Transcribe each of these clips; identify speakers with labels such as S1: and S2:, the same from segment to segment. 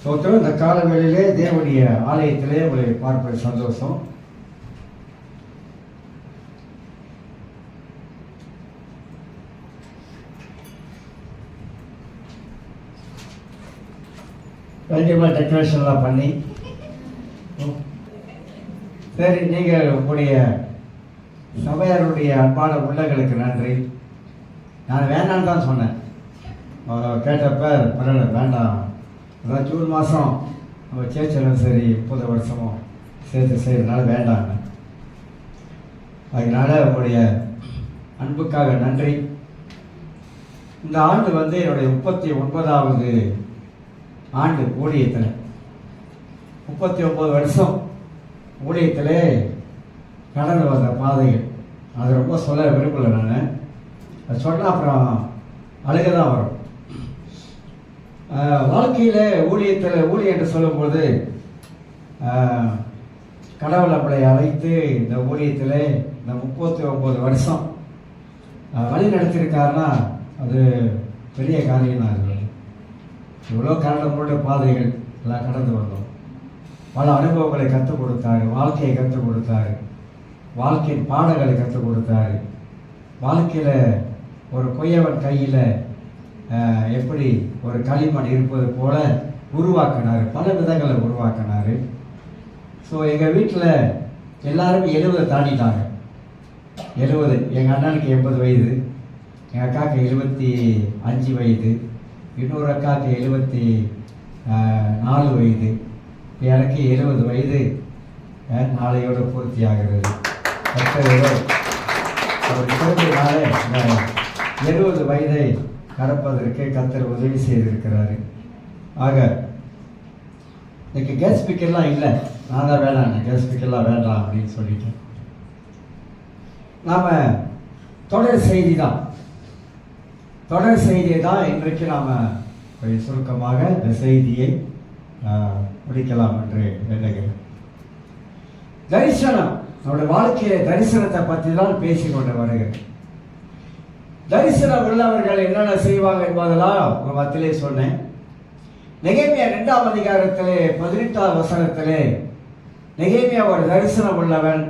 S1: ஸ்தோத்திரம். இந்த காலவேளையிலே தேவனுடைய ஆலயத்திலே உங்களை பார்ப்பது சந்தோஷம். கண்டிப்பாக டெக்கரேஷன்லாம் பண்ணி சரி, நீங்கள் உங்களுடைய சபையாருடைய அன்பான உள்ளங்களுக்கு நன்றி. நான் வேண்டான்னு தான் சொன்னேன். கேட்டப்ப பரவாயில்ல வேண்டாம், அதான் ஜூன் மாதம் நம்ம சேர்ச்சலும் சரி 30 வருஷமும் சேர்த்து செய்கிறதுனால வேண்டாங்க. அதனால் உங்களுடைய அன்புக்காக நன்றி. இந்த ஆண்டு என்னுடைய 39வது ஆண்டு ஊழியத்தில், 39 வருஷம் ஊழியத்தில் கடந்து வந்த பாதைகள். அது ரொம்ப சொல்ல விரும்பலை. நான் அது சொன்னால் அப்புறம் அழுக தான் வரும். வாழ்க்கையில் ஊழியம் என்று சொல்லும்போது கடவுள் நம்மளை அழைத்து இந்த ஊழியத்தில் இந்த 39 வருஷம் வழி நடத்தியிருக்காருன்னா அது பெரிய காரியம் தான். அது இவ்வளோ கடந்த பாதைகள் எல்லாம் கடந்து வந்தோம். பல அனுபவங்களை கற்றுக் கொடுத்தாரு, வாழ்க்கையை கற்றுக் கொடுத்தாரு, வாழ்க்கையின் பாடங்களை கற்றுக் கொடுத்தாரு. வாழ்க்கையில் ஒரு கொய்யவன் கையில் எப்படி ஒரு களிமண் இருப்பது போல உருவாக்கினார், பல விதங்களை உருவாக்கினார். ஸோ எங்கள் வீட்டில் எல்லாரும் 70 தாண்டிட்டாங்க. 70. எங்கள் அண்ணனுக்கு 80 வயது, எங்கள் அக்காவுக்கு 75 வயது, இன்னொரு அக்காவுக்கு 74 வயது, எனக்கு 70 வயது நாளையோடு பூர்த்தி ஆகிறது. அவர் பிறந்தனால 70 வயதை கடப்பதற்கு கர்த்தர் உதவி செய்திருக்கிறாரு. ஆக இன்னைக்கு கேஸ் ஸ்பீக்கர்லாம் இல்லை, நான் தான் வேணாம், கேஸ் ஸ்பீக்கர்லாம் வேண்டாம் அப்படின்னு சொல்லிட்டேன். நாம் தொடர் செய்தியை தான் இன்றைக்கு நாம் சுருக்கமாக இந்த செய்தியை முடிக்கலாம் என்று எண்ணுகிறேன். தரிசனம், நம்முடைய வாழ்க்கையில தரிசனத்தை பற்றி தான் பேசிக்கொண்டு வருகிறேன். தரிசனம் உள்ளவர்கள் என்னென்ன செய்வாங்க என்பதெல்லாம் உங்க மத்தியிலே சொன்னேன். நெகேமியா 2ஆம் அதிகாரத்திலே 18ஆம் வசனத்திலே நெகேமியா ஒரு தரிசனம் உள்ளவன்.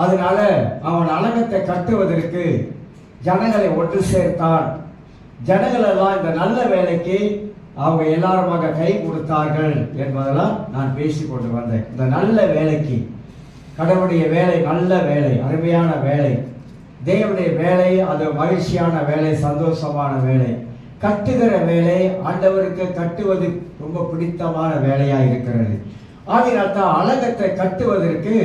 S1: அதனால அவன் அலங்கத்தை கட்டுவதற்கு ஜனங்களை ஒன்று சேர்த்தான். ஜனங்கள் எல்லாம் இந்த நல்ல வேலைக்கு அவங்க எல்லாருமாக கை கொடுத்தார்கள் என்பதெல்லாம் நான் பேசிக்கொண்டு வந்தேன். இந்த நல்ல வேலைக்கு, கடவுளுடைய வேலை நல்ல வேலை, அருமையான வேலை, தேவனுடைய வேலை, அது மகிழ்ச்சியான வேலை, சந்தோஷமான வேலை, கட்டுகிற வேலை, ஆண்டவருக்கு கட்டுவது ரொம்ப பிடித்தமான வேலையாக இருக்கிறது. ஆகினால் தான் அலங்கத்தை கட்டுவதற்கு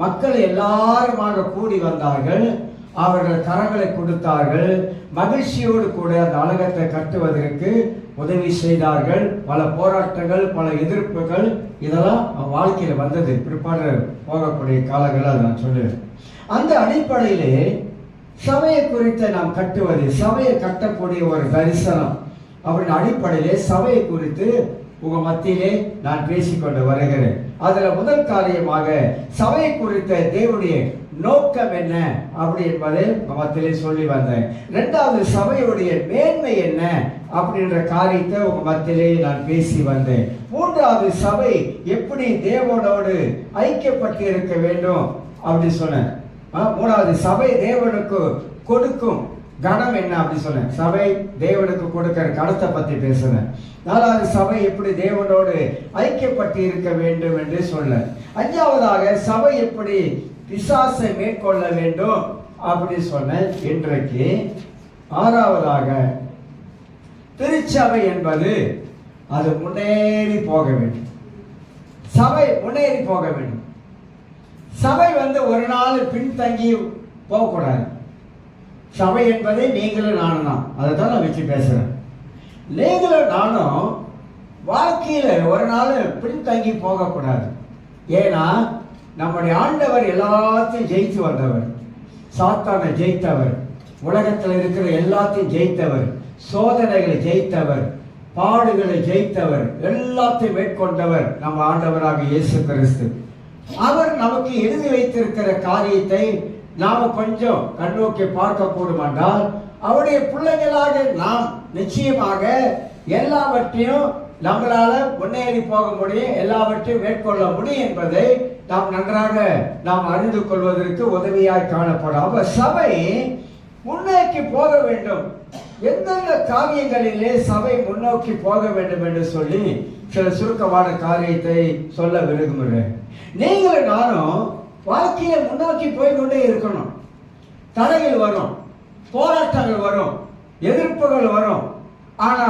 S1: மக்கள் எல்லாருமாக கூடி வந்தார்கள். அவர்கள் கரங்களை கொடுத்தார்கள். மகிழ்ச்சியோடு கூட அந்த அலங்கத்தை கட்டுவதற்கு உதவி செய்தார்கள். பல போராட்டங்கள், பல எதிர்ப்புகள், இதெல்லாம் வாழ்க்கையில் வந்தது. பிற்பாடு போகக்கூடிய காலங்களில் அதை நான் சொல்லுவேன். அந்த அடிப்படையிலே சபையை குறித்து நாம் கட்டுவது, சபையை கட்டக்கூடிய ஒரு தரிசனம் அப்படின்னு அடிப்படையிலே சபையை குறித்து உங்க மத்தியிலே நான் பேசிக்கொண்டு வருகிறேன். அதுல முதல் காரியமாக சபை குறித்த தேவனுடைய நோக்கம் என்ன அப்படி என்பதை உங்க மத்தியிலே சொல்லி வந்தேன். 2வது சபையுடைய மேன்மை என்ன அப்படின்ற காரியத்தை உங்க மத்தியிலே நான் பேசி வந்தேன். 3வது சபை எப்படி தேவனோடு ஐக்கியப்பட்டு இருக்க வேண்டும் அப்படி சொன்னேன். 3வது சபை தேவனுக்கு கொடுக்கும் கணம் என்ன அப்படி சொன்னேன். சபை தேவனுக்கு கொடுக்கிற கணத்தை பத்தி பேசுறேன். 4வது சபை எப்படி தேவனோடு ஐக்கியப்பட்டு இருக்க வேண்டும் என்று சொல்ல. 5வதாக சபை எப்படி பிசாசை மேற்கொள்ள வேண்டும் அப்படி சொன்னேன். இன்றைக்கு 6வதாக திருச்சபை என்பது அது முன்னேறி போக வேண்டும். சபை முன்னேறி போக வேண்டும். சபை ஒரு நாள் பின்தங்கி போகக்கூடாது. சபை என்பதை நீங்களும் நானும் தான், அதை தான் நான் வச்சு பேசுறேன். நீங்களும் நானும் வாழ்க்கையில ஒரு நாள் பின்தங்கி போகக்கூடாது. ஏன்னா நம்முடைய ஆண்டவர் எல்லாத்தையும் ஜெயித்து வந்தவர், சாத்தானை ஜெயித்தவர், உலகத்தில் இருக்கிற எல்லாத்தையும் ஜெயித்தவர், சோதனைகளை ஜெயித்தவர், பாடுகளை ஜெயித்தவர், எல்லாத்தையும் மேற்கொண்டவர் நம்ம ஆண்டவராக இயேசு கிறிஸ்து. அவர் நமக்கு எழுதி வைத்திருக்கிற காரியத்தை நாம கொஞ்சம் கண்ணோக்கி பார்க்க கூடுமானால் அவருடைய பிள்ளைகளாக நாம் நிச்சயமாக எல்லாவற்றையும் நம்மளால முன்னேறி போக முடியும், எல்லாவற்றையும் மேற்கொள்ள முடியும் என்பதை நாம் நன்றாக அறிந்து கொள்வதற்கு உதவியாய் காணப்படும். அப்ப சபை முன்னோக்கி போக வேண்டும். எந்தெந்த காரியங்களிலே சபை முன்னோக்கி போக வேண்டும் என்று சொல்லி சில சுருக்கமான காரியத்தை சொல்ல விரும்புகிறேன். நீங்களும் நானும் வாழ்க்கையில முன்னோக்கி போய்கொண்டே இருக்கணும். தடைகள் வரும், போராட்டங்கள் வரும், எதிர்ப்புகள் வரும். ஆனா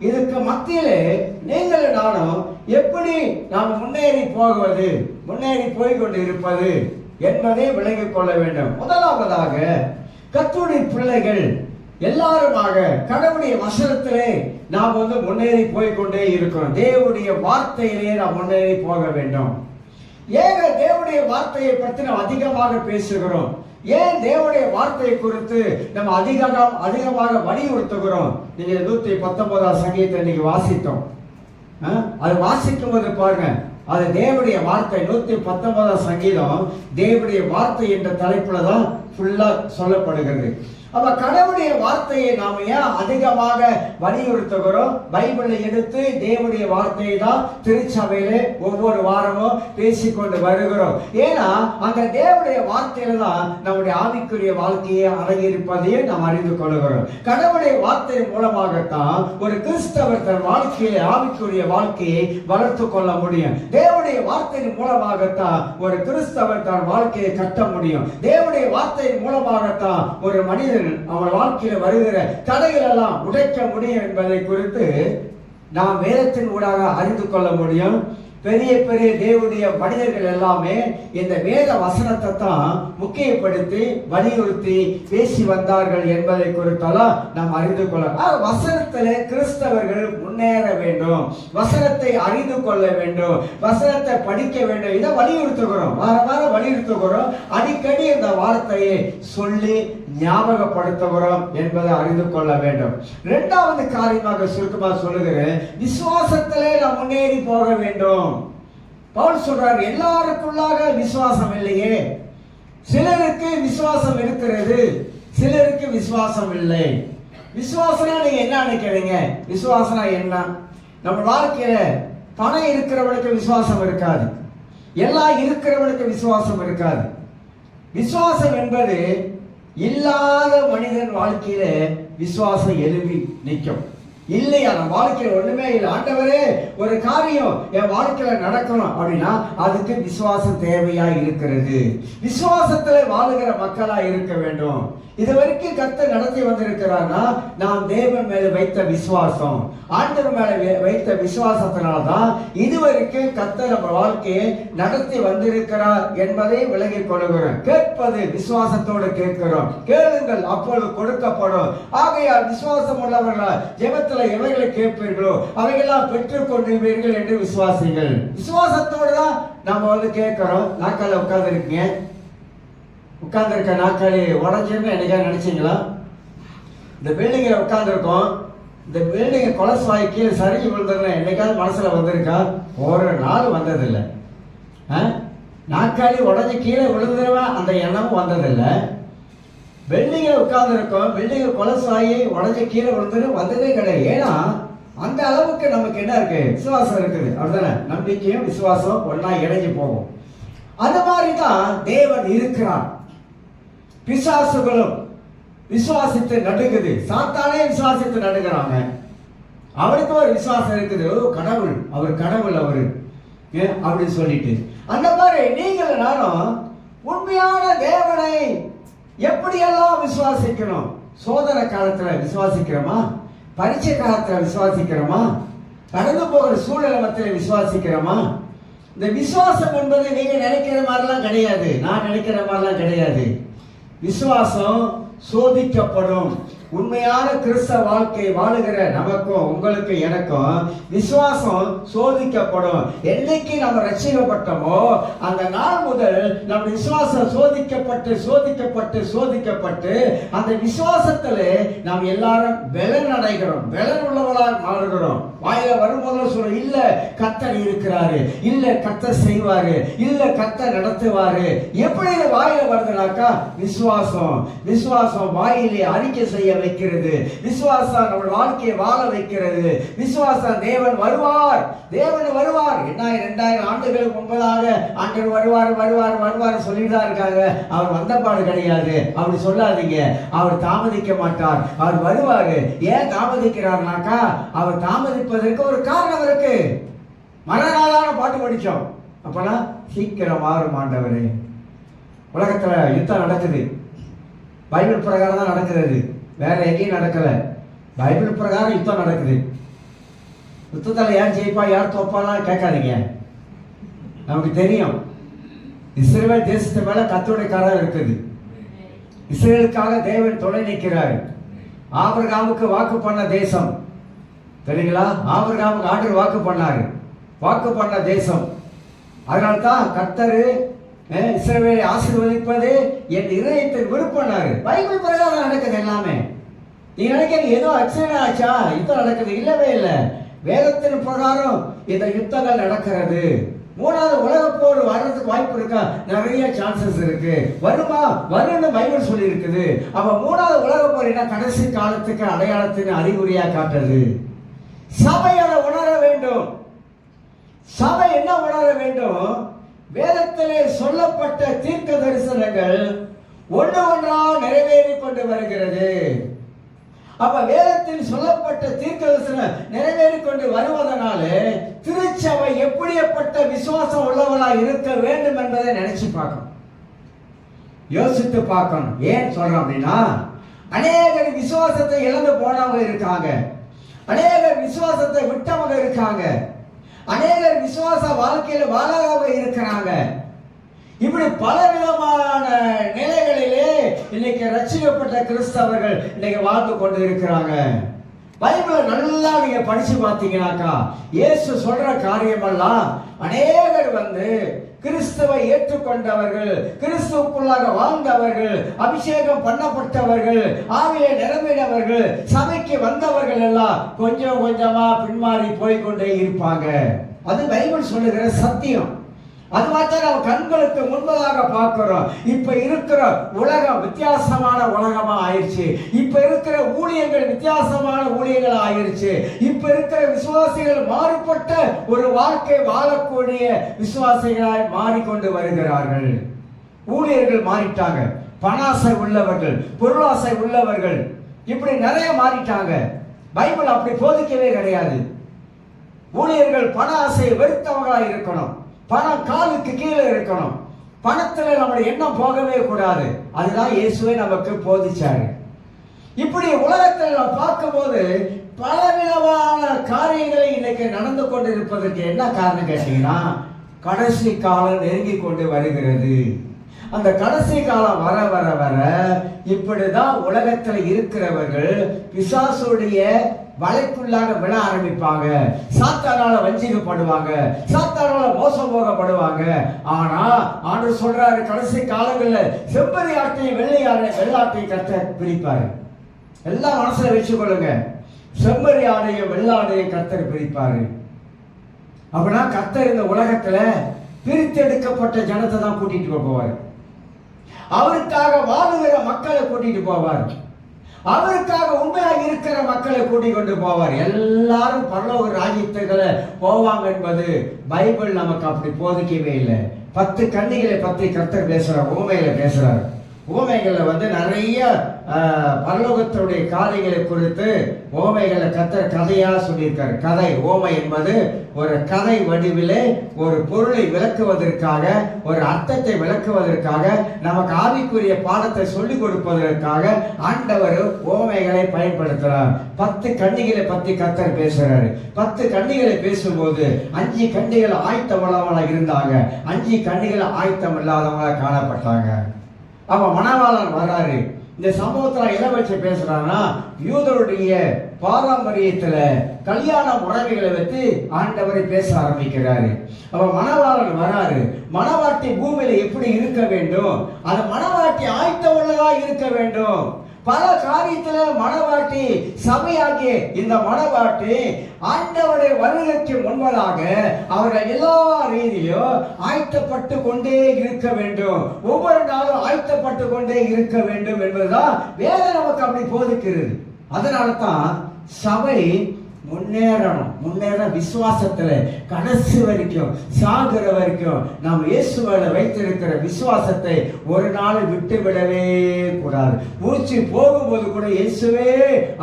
S1: இதுக்கு மத்தியிலே நீங்களும் நானும் எப்படி நாம் முன்னேறி போகுவது, முன்னேறி போய்கொண்டு இருப்பது என்பதை விளங்கிக் கொள்ள வேண்டும். முதலாவதாக கர்த்தருடைய பிள்ளைகள் எல்லாருமாக கடவுளுடைய வசனத்திலே நாம் முன்னேறி போய்கொண்டே இருக்கிறோம். தேவனுடைய வார்த்தையிலே நாம் முன்னேறி போக வேண்டும். ஏன் தேவனுடைய வார்த்தையை பற்றி நாம் அதிகமாக பேசுகிறோம்? ஏன் தேவனுடைய வார்த்தையை குறித்து நம்ம அதிகமாக வலியுறுத்துகிறோம்? நீங்க 119 சங்கீதத்தை இன்னைக்கு வாசித்தோம். அது வாசிக்கும் போது பாருங்க, அது தேவனுடைய வார்த்தை. 119 சங்கீதம் தேவனுடைய வார்த்தை என்ற தலைப்புல தான் ஃபுல்லா சொல்லப்படுகிறது. அப்ப கடவுளுடைய வார்த்தையை நாம ஏன் அதிகமாக வலியுறுத்துகிறோம்? பைபிளை எடுத்து தேவனுடைய வார்த்தையை தான் திருச்சபையிலே ஒவ்வொரு வாரமும் பேசிக்கொண்டு வருகிறோம். ஏன்னா அந்த தேவனுடைய வார்த்தையில தான் நம்முடைய ஆவிக்குரிய வாழ்க்கையை அடங்கியிருப்பதையே நாம் அறிந்து கொள்கிறோம். கடவுளுடைய வார்த்தை மூலமாகத்தான் ஒரு கிறிஸ்தவர் தன் வாழ்க்கையை, ஆவிக்குரிய வாழ்க்கையை வளர்த்து கொள்ள முடியும். தேவனுடைய வார்த்தையின் மூலமாகத்தான் ஒரு கிறிஸ்தவர் தன் வாழ்க்கையை கட்ட முடியும். தேவனுடைய வார்த்தையின் மூலமாகத்தான் ஒரு மனிதன் அவன் வாழ்க்கையில் வருகிற தடைகள் எல்லாம் உடைக்க முடியும் என்பதை குறித்து நாம் வேதத்தின் ஊடாக அறிந்து கொள்ள முடியும். பெரிய பெரிய தேவனுடைய மனிதர்கள் எல்லாமே இந்த வேத வசனத்தை தான் முக்கியப்படுத்தி வலியுறுத்தி பேசி வந்தார்கள் என்பதை குறித்தெல்லாம் நாம் அறிந்து கொள்ள. வசனத்திலே கிறிஸ்தவர்கள் முன்னேற வேண்டும், வசனத்தை அறிந்து கொள்ள வேண்டும், வசனத்தை படிக்க வேண்டும். இதை வலியுறுத்துகிறோம், வாரம் வலியுறுத்துகிறோம். அடிக்கடி இந்த வார்த்தையை சொல்லி ஞாபகப்படுத்துகிறோம் என்பதை அறிந்து கொள்ள வேண்டும். இரண்டாவது காரியமாக சுருக்கமாக சொல்லுகிறேன், விசுவாசத்திலே நாம் முன்னேறி போக வேண்டும். பவுல் சொல்றார், எல்லாருக்குள்ளாக விசுவாசம் இல்லையே. சிலருக்கு விசுவாசம் இருக்கிறது, சிலருக்கு விசுவாசம் இல்லை. விசுவாசனா நீங்க என்ன நினைக்கிறீங்க? விசுவாசனா என்ன? நம்ம வாழ்க்கையில பணம் இருக்கிறவனுக்கு விசுவாசம் இருக்காது, எல்லாம் இருக்கிறவனுக்கு விசுவாசம் இருக்காது. விசுவாசம் என்பது இல்லாத மனிதன் வாழ்க்கையில விசுவாசம் எழுப்பி நிற்கும். இல்லையா, நம்ம வாழ்க்கையில ஒண்ணுமே இல்லை, ஆண்டவரே ஒரு காரியம் என் வாழ்க்கையில நடக்கணும் அப்படின்னா அதுக்கு விசுவாசம் தேவையா இருக்கிறது. விசுவாசத்துல வாழுகிற மக்களா இருக்க வேண்டும். இது வரைக்கும் கர்த்தர் நடத்தி வந்திருக்கிறார்னா நாம் தேவன் மேல வைத்த விசுவாசம், ஆண்டவர் மேல வைத்த விசுவாசத்தினால்தான் இதுவரைக்கும் கர்த்தர் நம்ம வாழ்க்கையை நடத்தி வந்திருக்கிறார் என்பதை விளங்கிக் கொள்கிறோம். கேட்பது விசுவாசத்தோடு கேட்கிறோம். கேளுங்கள் அப்பொழுது கொடுக்கப்படும். ஆகையால் விசுவாசம் உள்ளவர்களா ஜெபத்தில் எவைகளை கேட்பீர்களோ அவைகளாம் பெற்றுக் கொண்டிருப்பீர்கள் என்று விசுவாசிகள். விசுவாசத்தோடு தான் நாம கேட்கிறோம். நாக்கால உட்கார்ந்துருக்கீங்க, உட்கார்ந்துருக்க நாக்காளி உடஞ்சிருந்து என்னைக்கா நினைச்சீங்களா? இந்த பில்டிங்கில் உட்கார்ந்துருக்கோம், இந்த பில்டிங்கை கொலஸ்வாய் கீழே சரிஞ்சு விழுந்துருந்தேன் என்னைக்காவது மனசுல வந்திருக்கா? ஒரு நாள் வந்ததில்லை. நாக்காளி உடஞ்சி கீழே விழுந்துருவேன் அந்த எண்ணமும் வந்ததில்லை. பில்டிங்கில் உட்கார்ந்துருக்கோம், பில்டிங்கை கொலஸ்வாயி உடஞ்சி கீழே விழுந்துரு வந்ததே கிடையாது. ஏன்னா அந்த அளவுக்கு நமக்கு என்ன இருக்கு? விசுவாசம் இருக்குது. அப்படிதானே? நம்பிக்கையும் விசுவாசம் ஒன்னா இணைஞ்சு போகும். அது மாதிரிதான் தேவன் இருக்கிறார். பிசாசுகளும் விசுவாசித்து நடுங்குது, சாத்தானே விசுவாசித்து நடுங்கிறாங்க. அவருக்கு ஒரு விசுவாசம் இருக்குது, கடவுள், அவர் கடவுள், அவரு அப்படின்னு சொல்லிட்டு. அந்த மாதிரி நீங்கள் நானும் உண்மையான தேவனை எப்படியெல்லாம் விசுவாசிக்கணும்? சோதனை காலத்துல விசுவாசிக்கிறோமா? பரீட்சை காலத்துல விசுவாசிக்கிறோமா? கடந்து போகிற சூழ்நிலை மத்தியில விசுவாசிக்கிறோமா? இந்த விசுவாசம் என்பது நீங்க நினைக்கிற மாதிரிலாம் கிடையாது, நான் நினைக்கிற மாதிரிலாம் கிடையாது. விசுவாசம் சோதிக்கப்படும். உண்மையான கிறிஸ்தவ வாழ்க்கை வாழுகிற நமக்கும் உங்களுக்கு எனக்கும் விசுவாசம் சோதிக்கப்படும். என்னைக்கு நம்ம ரட்சிக்கப்பட்டோமோ அந்த நாள் முதல் நம்ம விசுவாசம் சோதிக்கப்பட்டு சோதிக்கப்பட்டு சோதிக்கப்பட்டு அந்த விசுவாசத்துல நாம் எல்லாரும் பலன் அடைகிறோம், பலன் உள்ளவர்களாக மாறுகிறோம். வாயில வரும்போது சொல்ற, இல்ல கர்த்தர் இருக்கிறாரு, இல்ல கர்த்தர் செய்வாரு, இல்ல கர்த்தர் நடத்துவாரு. எப்படி வாயில வருதுனாக்கா விசுவாசம். விசுவாசம் வாயிலே அறிக்கை செய்ய வைக்கிறது. விசுவாசம் நம்ம வாழ்க்கையை வாழ வைக்கிறது. விசுவாசம் தேவன் வருவார், தேவன் வருவார். 2000 ஆண்டுகளுக்கு முன்பதாக ஆண்டவர் வருவார் வருவார் வருவார் சொல்லிதான் இருக்காங்க. அவர் வந்தபாடு கிடையாது. அப்படி சொல்லாதீங்க. அவர் தாமதிக்க மாட்டார், அவர் வருவாரு. ஏன் தாமதிக்கிறார்னாக்கா அவர் தாமதிப்பதற்கு ஒரு காரணம் இருக்கு. மனநாளான பாட்டு படிச்சோம். அப்பெல்லாம் சீக்கிரம் மாறும் ஆண்டவரே. உலகத்துல யுத்தம் நடக்குது, பைபிள் பிரகாரம் தான் நடக்கிறது, வேற எங்கேயும் நடக்கல. பைபிள் பிரகாரம் யுத்தம் நடக்குது. யுத்தத்தில் யார் ஜெயிப்பா யார் தோப்பாலாம் கேட்காதீங்க. நமக்கு தெரியும் இஸ்ரவேல் தேசத்து மேல கர்த்தருடைய கரம் இருக்குது. இஸ்ரவேலுக்காக தேவன் துணை நிற்கிறார். ஆபிரகாமுக்கு வாக்கு பண்ண தேசம் தெரியுங்களா? ஆபிரகாமுக்கு ஆண்டவர் வாக்கு பண்ணாரு, வாக்கு பண்ண தேசம். அதனால்தான் கர்த்தர் இஸ்ரவேலை ஆசீர்வதிப்பது என் இதயத்தின் விருப்பம்னாரு. பைபிள் பிரகாரம் நடக்குது எல்லாமே. நீ நினைக்க ஏதோ ஆக்சிடென்ட் ஆச்சா யுத்தம் நடக்குது? இல்லவே இல்லை. வேதத்தின் பிரகாரம் இந்த யுத்தங்கள் நடக்கிறது. 3வது உலக போர் வர்றதுக்கு வாய்ப்பு இருக்கா? நிறைய சான்சஸ் இருக்கு. வருமா? வரும்னு பைபிள் சொல்லி இருக்குது. அப்ப 3வது உலக போர் என்ன? கடைசி காலத்துக்கு அடையாளத்தின் அறிகுறியா காட்டுது. சபை அதை உணர வேண்டும். சபை என்ன உணர வேண்டும்? வேதத்திலே சொல்லப்பட்ட தீர்க்க தரிசனங்கள் ஒன்று ஒன்றா நிறைவேறி கொண்டு வருகிறது. அப்ப வேதத்தில் சொல்லப்பட்ட தீர்க்க தரிசனம் நிறைவேறி கொண்டு வருவதனால திருச்சபை எப்படிப்பட்ட விசுவாசம் உள்ளவளா இருக்க வேண்டும் என்பதை நினைச்சு பார்க்கணும், யோசித்து பார்க்கணும். ஏன் சொல்றோம் அப்படின்னா, அநேகர் விசுவாசத்தை இழந்து போனவங்க இருக்காங்க, அநேகர் விசுவாசத்தை விட்டவங்க இருக்காங்க, அநேகர் விசுவாச வாழ்க்கையில வாழாம இருக்கிறாங்க. இப்படி பலவிதமான நிலைகளிலே இன்னைக்கு ரட்சிக்கப்பட்ட கிறிஸ்தவர்கள் இன்னைக்கு வாழ்ந்து கொண்டு இருக்கிறாங்க. பைபிளை நல்லா நீங்க படிச்சு பார்த்தீங்கன்னாக்கா இயேசு சொல்ற காரியமெல்லாம் அநேகர் கிறிஸ்துவை ஏற்றுக்கொண்டவர்கள், கிறிஸ்துவுக்குள்ளாக வாழ்ந்தவர்கள், அபிஷேகம் பண்ணப்பட்டவர்கள், ஆவியை நிரம்பினவர்கள், சபைக்கு வந்தவர்கள் எல்லாம் கொஞ்சம் கொஞ்சமா பின்மாறி போய்கொண்டே இருப்பாங்க. அது பைபிள் சொல்லுகிற சத்தியம். அது மாதிரி நம்ம கண்களுக்கு முன்பதாக பார்க்கிறோம். இப்ப இருக்கிற உலகம் வித்தியாசமான உலகமா ஆயிடுச்சு. இப்ப இருக்கிற ஊழியர்கள் வித்தியாசமான ஊழியர்கள் ஆயிடுச்சு. இப்ப இருக்கிற விசுவாசிகள் மாறுபட்ட ஒரு வாழ்க்கை வாழக்கூடிய விசுவாசிகளாய் மாறிக்கொண்டு வருகிறார்கள். ஊழியர்கள் மாறிட்டாங்க, பணாசை உள்ளவர்கள், பொருளாசை உள்ளவர்கள், இப்படி நிறைய மாறிட்டாங்க. பைபிள் அப்படி போதிக்கவே கிடையாது. ஊழியர்கள் பண ஆசையை வெறுத்தவர்களா இருக்கணும், பணம் காலுக்கு கீழே இருக்கணும், பணத்துல நம்முடைய எண்ணம் போகவே கூடாது. அதுதான் இயேசுவை நமக்கு போதிச்சாரு. இப்படி உலகத்தில் நம்ம பார்க்கும்போது பலவிதமான காரியங்களை இன்னைக்கு நடந்து கொண்டு இருப்பதற்கு என்ன காரணம் கேட்டீங்கன்னா, கடைசி காலம் நெருங்கி கொண்டு வருகிறது. அந்த கடைசி காலம் வர வர வர இப்படிதான் உலகத்தில் இருக்கிறவர்கள் பிசாசுடைய வலைக்குள்ளாக விழ ஆரம்பிப்பாங்க, சாத்தானால வஞ்சிக்கப்படுவாங்க, சாத்தானால மோசம் போகப்படுவாங்க. ஆனா ஆண்டவர் சொல்றாரு, கடைசி காலங்களில் செம்பரி ஆட்டையும் வெள்ளாட்டையும் கர்த்தர் பிரிப்பாரு. எல்லாம் மனசுல வச்சுக்கொள்ளுங்க, செம்பரி ஆடையும் வெள்ளாடையும் கர்த்தர் பிரிப்பாரு. அப்படின்னா கர்த்தர் இந்த உலகத்துல பிரித்தெடுக்கப்பட்ட ஜனத்தை தான் கூட்டிட்டு போவார். அவருக்காக வாழுகிற மக்களை கூட்டிட்டு போவார். அவருக்காக உண்மையாக இருக்கிற மக்களை கூட்டிக் கொண்டு போவார். எல்லாரும் பரலோக ராஜ்யத்துக்குள்ள போவாங்க என்பது பைபிள் நமக்கு அப்படி போதிக்கவே இல்லை. 10 கன்னிகளை பற்றி கர்த்தர் பேசுறார், உவமையில பேசுறார். உவமைகள்ல நிறைய பரலோகத்துடைய காரியங்களை குறித்து உவமைகளை கர்த்தர் கதையா சொல்லியிருக்காரு. கதை, உவமை என்பது ஒரு கதை வடிவிலே ஒரு பொருளை விளக்குவதற்காக, ஒரு அர்த்தத்தை விளக்குவதற்காக, நமக்கு ஆவிக்குரிய பாடத்தை சொல்லிக் கொடுப்பதற்காக ஆண்டவர் உவமைகளை பயன்படுத்துறார். 10 கன்னிகளை பற்றி கர்த்தர் பேசுறாரு. 10 கன்னிகளை பேசும்போது 5 கன்னிகள் ஆயத்தம் உள்ளவங்களா இருந்தாங்க, 5 கன்னிகள் ஆயத்தம் இல்லாதவங்களா காணப்பட்டாங்க. அப்ப மணவாளன் வராரு. இந்த சம்பவத்துல எதை வச்சு பேசுறாங்கன்னா, யூதருடைய பாரம்பரியத்துல கல்யாண முறைகளை வச்சு ஆண்டவரை பேச ஆரம்பிக்கிறாரு. அப்ப மணவாளன் வராரு. மணவாட்டி பூமியில எப்படி இருக்க வேண்டும், அது மணவாட்டி ஆயத்த உள்ளதா இருக்க வேண்டும். பல காரியத்துல மனவாட்டி சபையாகிய இந்த மனவாட்டி ஆண்டவருடைய வருகைக்கு முன்பதாக அவர்கள் எல்லா ரீதியிலும் ஆயத்தப்பட்டு கொண்டே இருக்க வேண்டும். ஒவ்வொரு நாளும் ஆயத்தப்பட்டு கொண்டே இருக்க வேண்டும் என்பதுதான் வேதம் நமக்கு அப்படி போதிக்கிறது. அதனால தான் சபை முன்னேற விசுவாசத்துல கடைசி வரைக்கும் சாகிற வரைக்கும் நாம் இயேசுவை வைத்திருக்கிற விசுவாசத்தை ஒரு நாள் விட்டு விடவே கூடாது. மூச்சு போகும்போது கூட இயேசுவே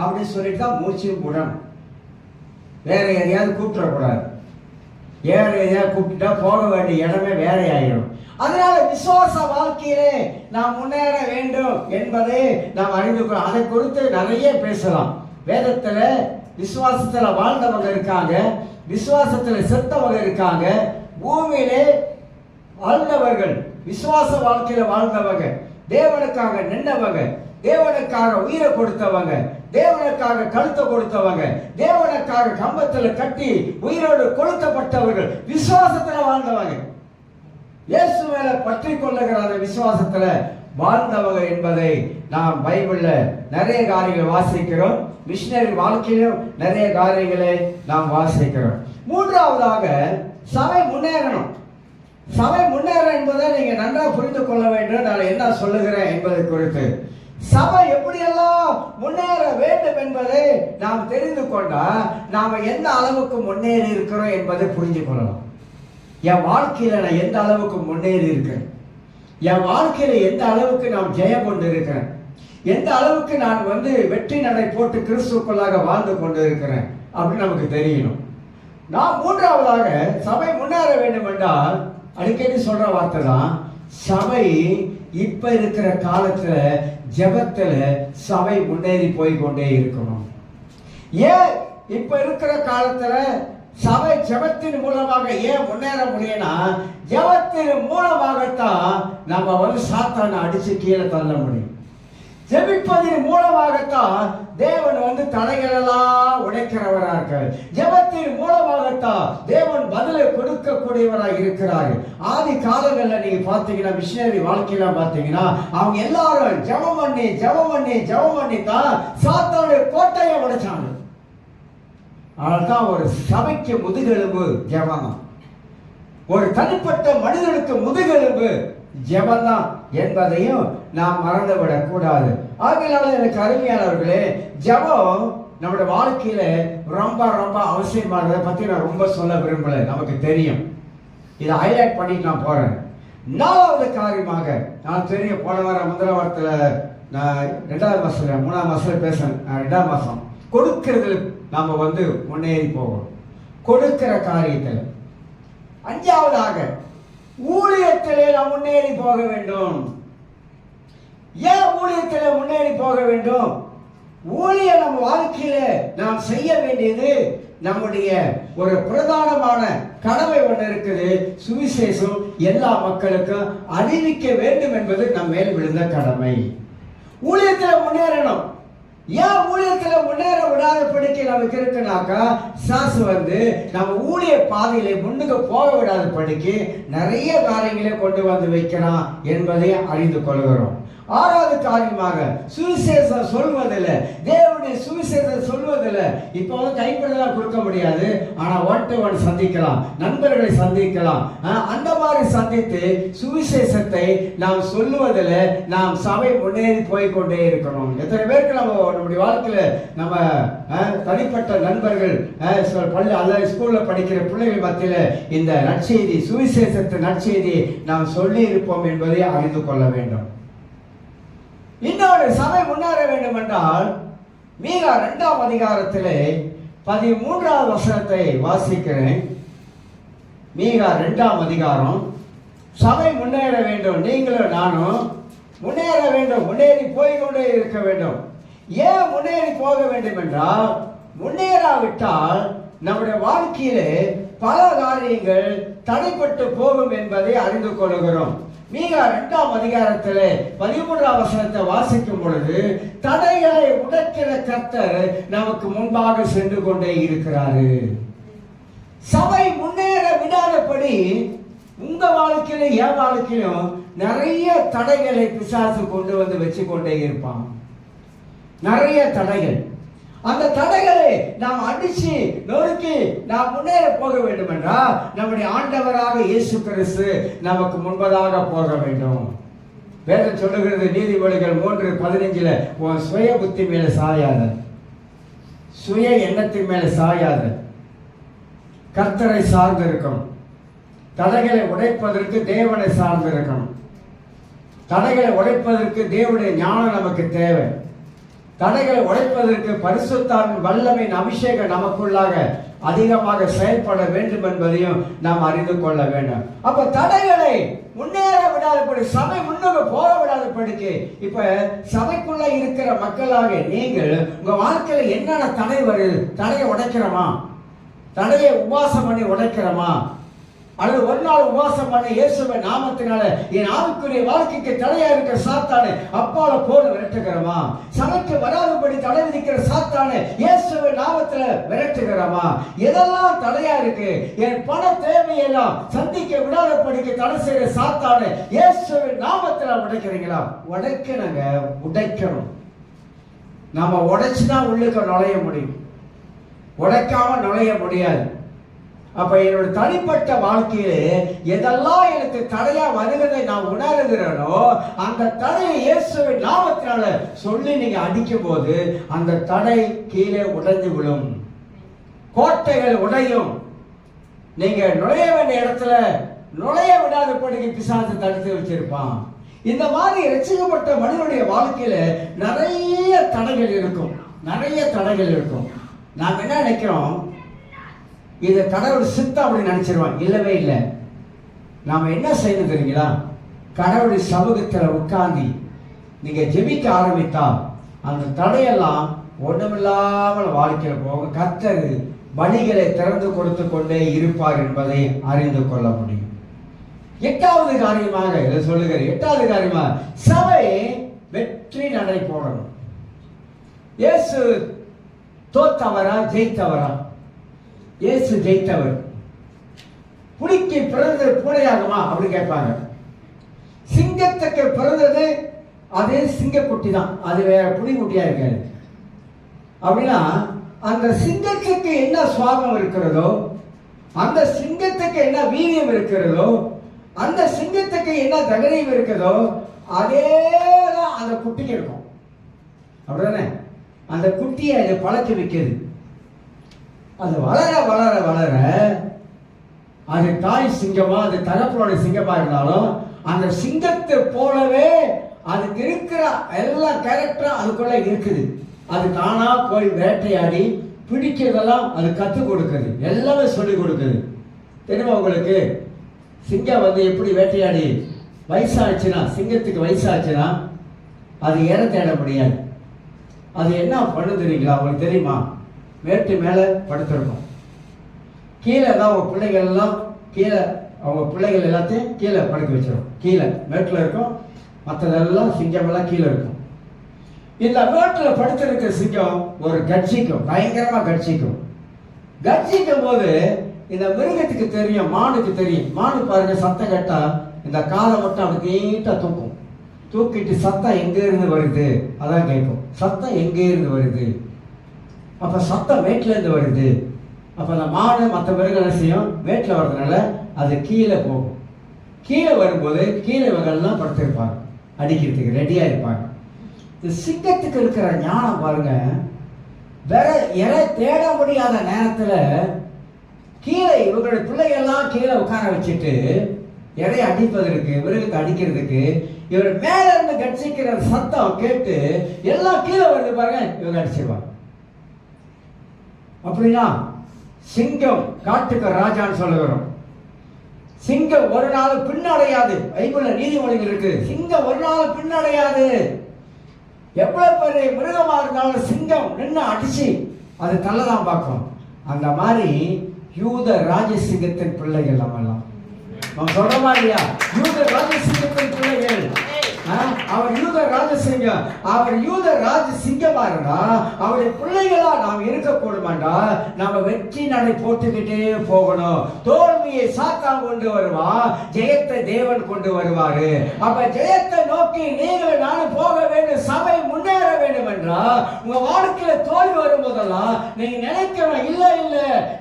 S1: அப்படின்னு சொல்லிட்டு தான் மூச்சு விடணும். வேற எதையாவது கூப்பிடக்கூடாது. வேற எதையாவது கூப்பிட்டா போக வேண்டிய இடமே வேற ஆயிடும். அதனால விசுவாச வாழ்க்கையிலே நாம் முன்னேற வேண்டும் என்பதை நாம் அறிந்து கொள்ளலாம். அதை குறித்து நிறைய பேசலாம். வேதத்துல விசுவாசத்துல வாழ்ந்தவங்க இருக்காங்க, விசுவாசத்துல செத்தவங்க இருக்காங்க. பூமியிலே வாழ்ந்தவர்கள், விசுவாச வாழ்க்கையில வாழ்ந்தவங்க, தேவனுக்காக நின்றவங்க, தேவனுக்காக உயிரை கொடுத்தவங்க, தேவனுக்காக கழுத்தை கொடுத்தவங்க, தேவனுக்காக கம்பத்துல கட்டி உயிரோடு கொளுத்தப்பட்டவர்கள், விசுவாசத்துல வாழ்ந்தவங்க, இயேசு மேல பற்றி கொள்ளுகிற அந்த விசுவாசத்துல வாழ்ந்தவங்க என்பதை நாம் பைபிள்ல நிறைய காரியங்களை வாசிக்கிறோம். மிஷனரி வாழ்க்கையிலும் நிறைய காரியங்களை நாம் வாசிக்கிறோம். மூன்றாவதாக சபை முன்னேறணும். சபை முன்னேற என்பதை நீங்க நன்றாக புரிந்து கொள்ள வேண்டும். நான் என்ன சொல்லுகிறேன் என்பதை குறித்து சபை எப்படியெல்லாம் முன்னேற வேண்டும் என்பதை நாம் தெரிந்து கொண்டா நாம எந்த அளவுக்கு முன்னேறி இருக்கிறோம் என்பதை புரிஞ்சு கொள்ளலாம். என் வாழ்க்கையில நான் எந்த அளவுக்கு முன்னேறி இருக்கிறேன், என் வாழ்க்கையில எந்த அளவுக்கு நான் ஜெயம் கொண்டு இருக்கிறேன், எந்த அளவுக்கு நான் வெற்றி நடை போட்டு கிறிஸ்துக்குள்ளாக வாழ்ந்து கொண்டு இருக்கிறேன் அப்படின்னு நமக்கு தெரியணும். நான் மூன்றாவதாக சபை முன்னேற வேண்டும் என்றால் அடிக்கடி சொல்ற வார்த்தை தான், சபை இப்ப இருக்கிற காலத்துல ஜெபத்துல சபை முன்னேறி போய் கொண்டே இருக்கணும். ஏன் இப்ப இருக்கிற காலத்துல சபை ஜெபத்தின் மூலமாக ஏன் முன்னேற முடியும்னா, ஜெபத்தின் மூலமாகத்தான் நம்ம சாத்தானை அடிச்சு கீழே தள்ள முடியும். ஜெபிப்பதின் மூலமாகத்தான் தேவன் தடைகளெல்லாம் உடைக்கிறவராக, ஜெபத்தின் மூலமாகத்தான் தேவன் பதிலை கொடுக்கக்கூடியவராக இருக்கிறார். ஆதி காலங்களில் நீங்க பாத்தீங்கன்னா, மிஷனரி வாழ்க்கையில பாத்தீங்கன்னா, அவங்க எல்லாரும் ஜெபம் பண்ணி தான் சாத்தானுடைய கோட்டையை உடைச்சாங்க. அதனால்தான் ஒரு சபைக்கு முதுகெலும்பு ஜெபம், ஒரு தனிப்பட்ட மனிதனுக்கு முதுகெலும்பு ஜெபம் என்பதையும் நாம் மறந்துவிடக் கூடாது. ஆகையால எனக்கு அருமையானவர்களே, ஜெபம் நம்முடைய வாழ்க்கையில ரொம்ப ரொம்ப அவசியமானதை பத்தி நான் ரொம்ப சொல்ல விரும்பல, நமக்கு தெரியும். இதை ஹைலைட் பண்ணிட்டு நான் போறேன். நாலாவது காரியமாக நான் தெரியும், போன வாரம் முதல் வாரத்துல நான் 2வது மாசத்துல 3ஆம் மாசத்துல பேசுறேன். 2ஆம் மாசம் கொடுக்கிறதுல நாம முன்னேறி போகணும், கொடுக்கிற காரியத்தில். 5ஆவதாக ஊழியத்திலே நாம் முன்னேறி போக வேண்டும். ஏன் ஊழியத்திலே முன்னேறி போக வேண்டும்? ஊழிய நம்ம வாழ்க்கையில நாம் செய்ய வேண்டியது நம்முடைய ஒரு பிரதானமான கடமை ஒன்று இருக்குது. சுவிசேஷம் எல்லா மக்களுக்கும் அறிவிக்க வேண்டும் என்பது நம் மேல் விழுந்த கடமை. ஊழியத்தில் முன்னேறணும். ஏன் ஊழியத்துல முன்னேற விடாதபடிக்கு நமக்கு இருக்குனாக்கா, சாசு நம்ம ஊழிய பாதையில முன்னுக்கு போக விடாதபடிக்கு நிறைய காரியங்களை கொண்டு வைக்கிறான் என்பதை அறிந்து கொள்கிறோம். 6வது காரியமாக சுவிசேஷம் சொல்வதில்லை, தேவனுடைய சுவிசேஷம் சொல்வதில்லை. இப்போ கைப்படலாம் கொடுக்க முடியாது, ஆனா 1 to 1 சந்திக்கலாம், நண்பர்களை சந்திக்கலாம். அந்த மாதிரி சந்தித்து சுவிசேஷத்தை நாம் சொல்லுவதில் நாம் சபை முன்னேறி போய்கொண்டே இருக்கணும். எத்தனை பேருக்கு நம்முடைய வாழ்க்கையில நம்ம தனிப்பட்ட நண்பர்கள் பள்ளி அல்லது ஸ்கூல்ல படிக்கிற பிள்ளைகள் மத்தியில இந்த நற்செய்தி, சுவிசேஷத்தை நற்செய்தி நாம் சொல்லி இருப்போம் என்பதை அறிந்து கொள்ள வேண்டும். இன்னொரு சபை முன்னேற வேண்டும் என்றால் மீகா 2ஆம் அதிகாரத்திலே 13வது வசனத்தை வாசிக்கிறேன். மீகா 2ஆம் அதிகாரம். சபை முன்னேற வேண்டும், நீங்களும் நானும் முன்னேற வேண்டும், முன்னேறி போய்கொண்டே இருக்க வேண்டும். ஏன் முன்னேறி போக வேண்டும் என்றால், முன்னேறாவிட்டால் நம்முடைய வாழ்க்கையிலே பல காரியங்கள் தடைப்பட்டு போகும் என்பதை அறிந்து கொள்கிறோம். மீகா 2ஆம் அதிகாரத்திலே 13ஆம் வசனத்தை வாசிக்கும் பொழுது, தடைகளை உடைக்கிற கர்த்தர் நமக்கு முன்பாக சென்று கொண்டே இருக்கிறாரு. சபை முன்னேற விடாதபடி உங்க வாழ்க்கையில என் வாழ்க்கையிலும் நிறைய தடைகளை பிசாசு கொண்டு வச்சு கொண்டே இருப்பான். நிறைய தடைகள். அந்த தடைகளை நாம் அடிச்சு நொறுக்கி நாம் முன்னேற போக வேண்டும் என்றால் நம்முடைய ஆண்டவராக இயேசு கிறிஸ்து நமக்கு முன்பதாக போக வேண்டும். வேதம் சொல்லுகிறது நீதிமொழிகள் 3:15, உன் சுய புத்தி மேல சாயாத, சுய எண்ணத்தின் மேல சாயாத, கர்த்தரை சார்ந்து இருக்கணும். தடைகளை உடைப்பதற்கு தேவனை சார்ந்து இருக்கணும். தடைகளை உடைப்பதற்கு தேவனுடைய ஞானம் நமக்கு தேவை. தடைகளை உடைப்பதற்கு பரிசுத்தாவின் வல்லமையின் அபிஷேகம் நமக்குள்ளாக அதிகமாக செயல்பட வேண்டும் என்பதையும் நாம் அறிந்து கொள்ள வேண்டும். அப்ப தடைகளை முன்னேற விடாதபடி, சபை முன்னுக்கு போக விடாதபடிக்கு, இப்ப சபைக்குள்ள இருக்கிற மக்களாக நீங்கள் உங்க வாழ்க்கையில என்னென்ன தடை வருது? தடையை உடைக்கிறோமா? தடையை உபவாசம் பண்ணி உடைக்கிறோமா? அல்லது ஒரு நாள் உபவாசம் பண்ணி இயேசுவின் நாமத்தினால என் ஆவிக்குரிய வாழ்க்கைக்கு தடையா இருக்கிற சாத்தானை அப்பால போல விரட்டுகிறோமா? சபைக்கு வராதபடி தடை விதிக்கிற சாத்தானை இயேசுவின் நாமத்துல விரட்டுகிறோமா? எதெல்லாம் தடையா இருக்கு? என் பண தேவையெல்லாம் சந்திக்க விடாதபடிக்கு தடை செய்யற சாத்தானை இயேசுவின் நாமத்துல உடைக்கிறீங்களா? உடைக்கணுங்க, உடைக்கணும். நம்ம உடைச்சுதான் உள்ளுக்கு நுழைய முடியும், உடைக்காம நுழைய முடியாது. அப்ப என்னோட தனிப்பட்ட வாழ்க்கையிலே எதெல்லாம் எனக்கு தடையா வருகிறதை நான் உணர்கிறேனோ அந்த தடையை இயேசுவின் நாமத்தினால சொல்லி நீங்க அடிக்கும் போது அந்த தடை கீழே உடைந்து விழும், கோட்டைகள் உடையும். நீங்க நுழைய வேண்டிய இடத்துல நுழைய விடாதபடிக்கு பிசாசு தடுத்து வச்சிருப்பான். இந்த மாதிரி ரட்சிக்கப்பட்ட மனிதனுடைய வாழ்க்கையில நிறைய தடைகள் இருக்கும், நிறைய தடைகள் இருக்கும். நாம் என்ன நினைக்கிறோம்? இதை கடவுள் சித்தம் அப்படின்னு நினைச்சிருவான். இல்லவே இல்லை. நாம என்ன செய்யணும் தெரியுங்களா? கடவுளுடைய சமூகத்தில் உட்கார்ந்து நீங்க ஜெபிக்க ஆரம்பித்தா அந்த தடையெல்லாம் ஒண்ணுமில்லாமல் வாழ்க்கையில் போக கர்த்தர் வழிகளை திறந்து கொடுத்து கொண்டே இருப்பார் என்பதை அறிந்து கொள்ள முடியும். 8வது காரியமாக இதை சொல்லுகிறேன். 8வது காரியமாக சபை வெற்றி நடை போடணும். இயேசு தோத்தவரா ஜெயித்தவரா? இயேசு ஜெயித்தவர். புலிக்கு பிறந்தது பூனையாகுமா அப்படி கேட்பாங்க. சிங்கத்துக்கு பிறந்தது அதே சிங்கக்குட்டி தான், அது வேற புலிக்குட்டியா இருக்காது. அப்படின்னா அந்த சிங்கத்துக்கு என்ன சுவாபம் இருக்கிறதோ, அந்த சிங்கத்துக்கு என்ன வீரியம் இருக்கிறதோ, அந்த சிங்கத்துக்கு என்ன தைரியம் இருக்கிறதோ அதேதான் அந்த குட்டிக்கு இருக்கும். அப்படிதானே? அந்த குட்டியை அது பழக்க வைக்கிறது. அது வளர வளர வளர அது தாய் சிங்கமா, அது தகப்பனோட சிங்கமா இருந்தாலும் அந்த சிங்கத்தை போலவே அதுக்கு இருக்கிற எல்லா கேரக்டரும் அதுக்குள்ள இருக்குது. அது தானா போய் வேட்டையாடி பிடிக்கிறதெல்லாம் அது கற்றுக் கொடுக்குது, எல்லாமே சொல்லிக் கொடுக்குது. தெரியுமா உங்களுக்கு? சிங்கம் எப்படி வேட்டையாடி வயசாச்சுன்னா, சிங்கத்துக்கு வயசாச்சுன்னா அது இற தேட முடியாது. அது என்ன பண்ணு தெரியுங்களா? உங்களுக்கு தெரியுமா? மேட்டு மேலே படுத்திருக்கும், கீழே தான் அவங்க பிள்ளைகள் எல்லாம் கீழே, அவங்க பிள்ளைகள் எல்லாத்தையும் கீழே படுக்க வச்சிடும். கீழே மேட்டில் இருக்கும், மற்றதெல்லாம் சிங்கமெல்லாம் கீழே இருக்கும். இந்த மேட்டில் படுத்திருக்கிற சிங்கம் ஒரு கட்சிக்கும், பயங்கரமாக கட்சிக்கும். கட்சிக்கும் போது இந்த மிருகத்துக்கு தெரியும், மானுக்கு தெரியும். மானு பாருங்க, சத்தம் கேட்டா இந்த காலை மட்டும் அப்படி நீட்டாக தூக்கும். தூக்கிட்டு சத்தம் எங்கே இருந்து வருது அதான் கேட்கும். சத்தம் எங்கே இருந்து வருது? அப்போ சத்தம் மேட்டிலேருந்து வருது. அப்போ அந்த மாடு மற்ற மிருகம் என்ன செய்யும்? மேட்டில் வர்றதுனால அது கீழே போகும். கீழே வரும்போது கீழே இவங்கெல்லாம் படுத்திருப்பாங்க, அடிக்கிறதுக்கு ரெடியாக இருப்பாங்க. இந்த சிங்கத்துக்கு இருக்கிற ஞானம் பாருங்க, வேற இறை தேட முடியாத நேரத்தில் கீழே இவங்களுடைய பிள்ளைகள்லாம் கீழே உட்கார வச்சுட்டு இறைய அடிப்பதற்கு, மிருகத்தை அடிக்கிறதுக்கு இவர் மேல இருந்து கட்சிக்கிற சத்தம் கேட்டு எல்லாம் கீழே வருது பாருங்க, இவங்க அடிச்சிருவாங்க. அப்படின்னா சிங்கம் காட்டுக்கு ராஜான்னு சொல்லுகிறோம். சிங்கம் ஒரு நாள் பின்னடையாது. பைபிள்ல நீதிமொழிகள் இருக்கு, சிங்கம் ஒரு நாள் பின்னடையாது. எவ்வளவு பெரிய மிருகமா இருந்தாலும் சிங்கம் நின்று அடிச்சு அது தள்ளதான் பார்க்கும். அந்த மாதிரி யூத ராஜசிங்கத்தின் பிள்ளைகள் நம்ம எல்லாம் சொல்றோமா இல்லையா? யூத ராஜசிங்கத்தின் பிள்ளைகள் அவர் யூத ராஜசிங்கம். அவர் யூத ராஜசிங்கமா இருந்தா அவருடைய பிள்ளைகளா நாம் இருக்கக்கூடுமாண்டா நம்ம வெற்றி நடை போட்டுக்கிட்டே போகணும். தோல்வியை சாத்தான் கொண்டு வருவான், ஜெயத்தை தேவன் கொண்டு வருவாரு. அப்ப ஜெயத்தை நோக்கி நீங்கள் நானும் போக வேண்டும், சபை முன்னேற வேண்டும் என்றா உங்க வாழ்க்கையில தோல்வி வரும்போதெல்லாம் நீங்க நினைக்கணும், இல்ல இல்ல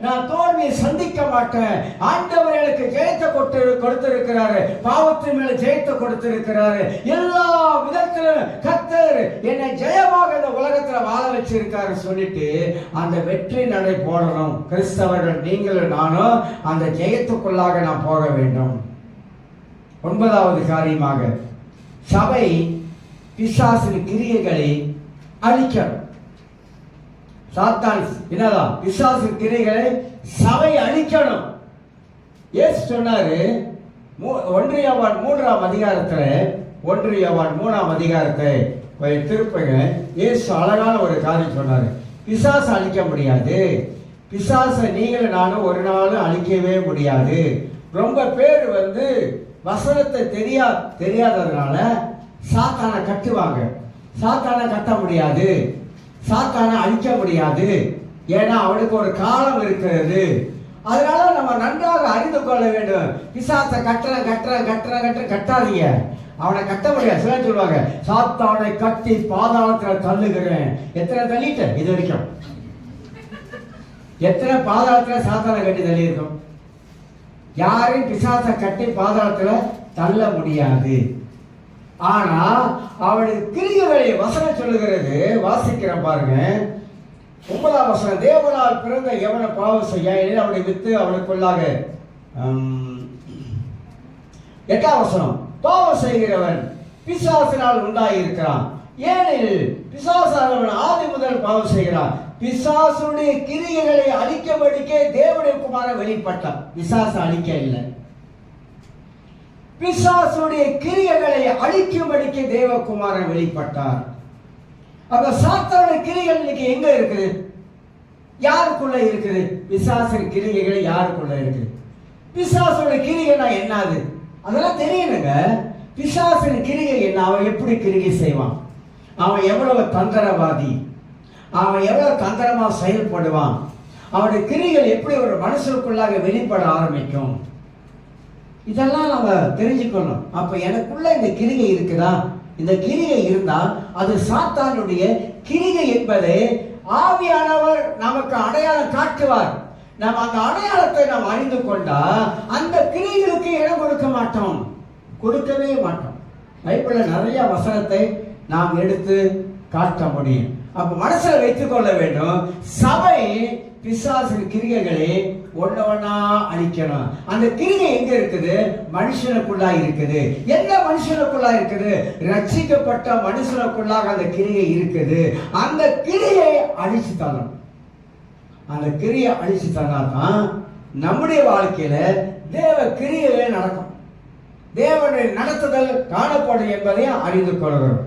S1: நான் தோல்வியை சந்திக்க மாட்டேன். ஆண்டவர் எனக்கு ஜெயத்தை கொடுத்திருக்கிறாரு, பாவத்தின் மேல ஜெயத்தை கொடுத்திருக்கிறாரு. எல்லா விதத்திலும் கர்த்தர் என்னை ஜெயமாக இந்த உலகத்துல வாழ வச்சிருக்காரு சொல்லிட்டு அந்த வெற்றி நடை போடணும். கிறிஸ்தவர்கள் நீங்களும் நானும் அந்த ஜெயத்துக்குள்ளாக நாம் போக வேண்டும். 9வது காரியமாக சபை பிசாசின் கிரியைகளை அழிக்கணும். சாத்தான் என்னதான் பிசாசின் கிரியைகளை சபை அழிக்கணும். இயேசு சொன்னாரு 1 யோவான் 3ஆம் அதிகாரத்துல 1 யோவான் 3ஆம் அதிகாரத்தை திருப்பங்க. இயேசு அழகான ஒரு காரியம் சொன்னாரு. பிசாசு அழிக்க முடியாது, பிசாசை நீங்களும் நானும் ஒரு நாளும் அழிக்கவே முடியாது. ரொம்ப பேர் வசனத்தை தெரியாததுனால சாத்தானை கட்டுவாங்க. சாத்தானை கட்ட முடியாது, சாத்தானை அழிக்க முடியாது. ஏன்னா அவனுக்கு ஒரு காலம் இருக்கிறது. அதனால நம்ம நன்றாக அறிந்து கொள்ள வேண்டும். பிசாசை கட்டாதீங்க, அவனை கட்ட முடியாது. சில சொல்லுவாங்க சாத்தானை கட்டி பாதாளத்தில் தள்ளுகிறேன். எத்தனை தள்ளிட்டேன் இது வரைக்கும்? எத்தனை பாதாளத்தில் சாத்தானை கட்டி தள்ளி இருக்கும்? யாரையும் பிசாசை கட்டி பாதாளத்தில் தள்ள முடியாது. ஆனா அவனுடைய கிரியைகளை வசனம் சொல்லுகிறது. வாசிக்கிறேன் பாருங்க. 9ஆம் வசனம். தேவனால் பிறந்த எவனை பாவம் செய்ய அவனை வித்து அவனுக்குள்ளாக. 8ஆம் வசனம். பாவம் செய்கிறவன் பிசாசினால் உண்டாயிருக்கிறான், ஏனெனில் பிசாசானவன் ஆதி முதல் பாவம் செய்கிறான். பிசாசுடைய கிரியைகளை அழிக்கபடிக்கே தேவனுடைய குமாரன் வெளிப்பட்டான். பிசாசு அழிக்க இல்லை, பிசாசுடைய கிரியைகளை அழிக்கும்படிக்கு தேவகுமாரன் வெளிப்பட்டார். அப்ப சாத்தானுடைய கிரியைகள் இன்னைக்கு எங்க இருக்குது? யாருக்குள்ள இருக்குது? பிசாசின் கிரியைகள் யாருக்குள்ள இருக்குது? பிசாசுடைய கிரியைனா என்னது அதெல்லாம் தெரியணுங்க. பிசாசின் கிரியை என்ன? அவன் எப்படி கிரியை செய்வான்? அவன் எவ்வளவு தந்திரவாதி, அவன் எவ்வளவு தந்திரமா செயல்படுவான், அவனுடைய கிரிகள் எப்படி ஒரு மனுஷனுக்குள்ளாக வெளிப்பட ஆரம்பிக்கும், இதெல்லாம் நம்ம தெரிஞ்சுக்கணும். அப்ப எனக்குள்ள இந்த கிரியை இருக்குதா? இந்த கிரியை இருந்தா அது சாத்தானுடைய கிரியை என்பதை ஆவியானவர் நமக்கு அடையாளம் காட்டுவார். நாம் அந்த அடையாளத்தை நாம் அறிந்து கொண்டா அந்த கிரியைகளுக்கு இடம் கொடுக்க மாட்டோம், கொடுக்கவே மாட்டோம். பைபிள்ல நிறைய வசனத்தை நாம் எடுத்து காட்ட முடியும். அப்ப மனசுல வைத்துக் கொள்ள வேண்டும், சபை பிசாசின் கிரியைகளை ஒண்ணா அழிக்கணும். அந்த கிரியை எங்க இருக்குது? மனுஷனுக்குள்ளா இருக்குது. எந்த மனுஷனுக்குள்ளா இருக்குது? ரட்சிக்கப்பட்ட மனுஷனுக்குள்ளாக அந்த கிரியை இருக்குது. அந்த கிரியை அழிச்சு தரணும். அந்த கிரியை அழிச்சு தந்தாதான் நம்முடைய வாழ்க்கையில தேவ கிரியைகளே நடக்கும், தேவனுடைய நடத்துதல் காணப்படும் என்பதையும் அறிந்து கொள்கிறோம்.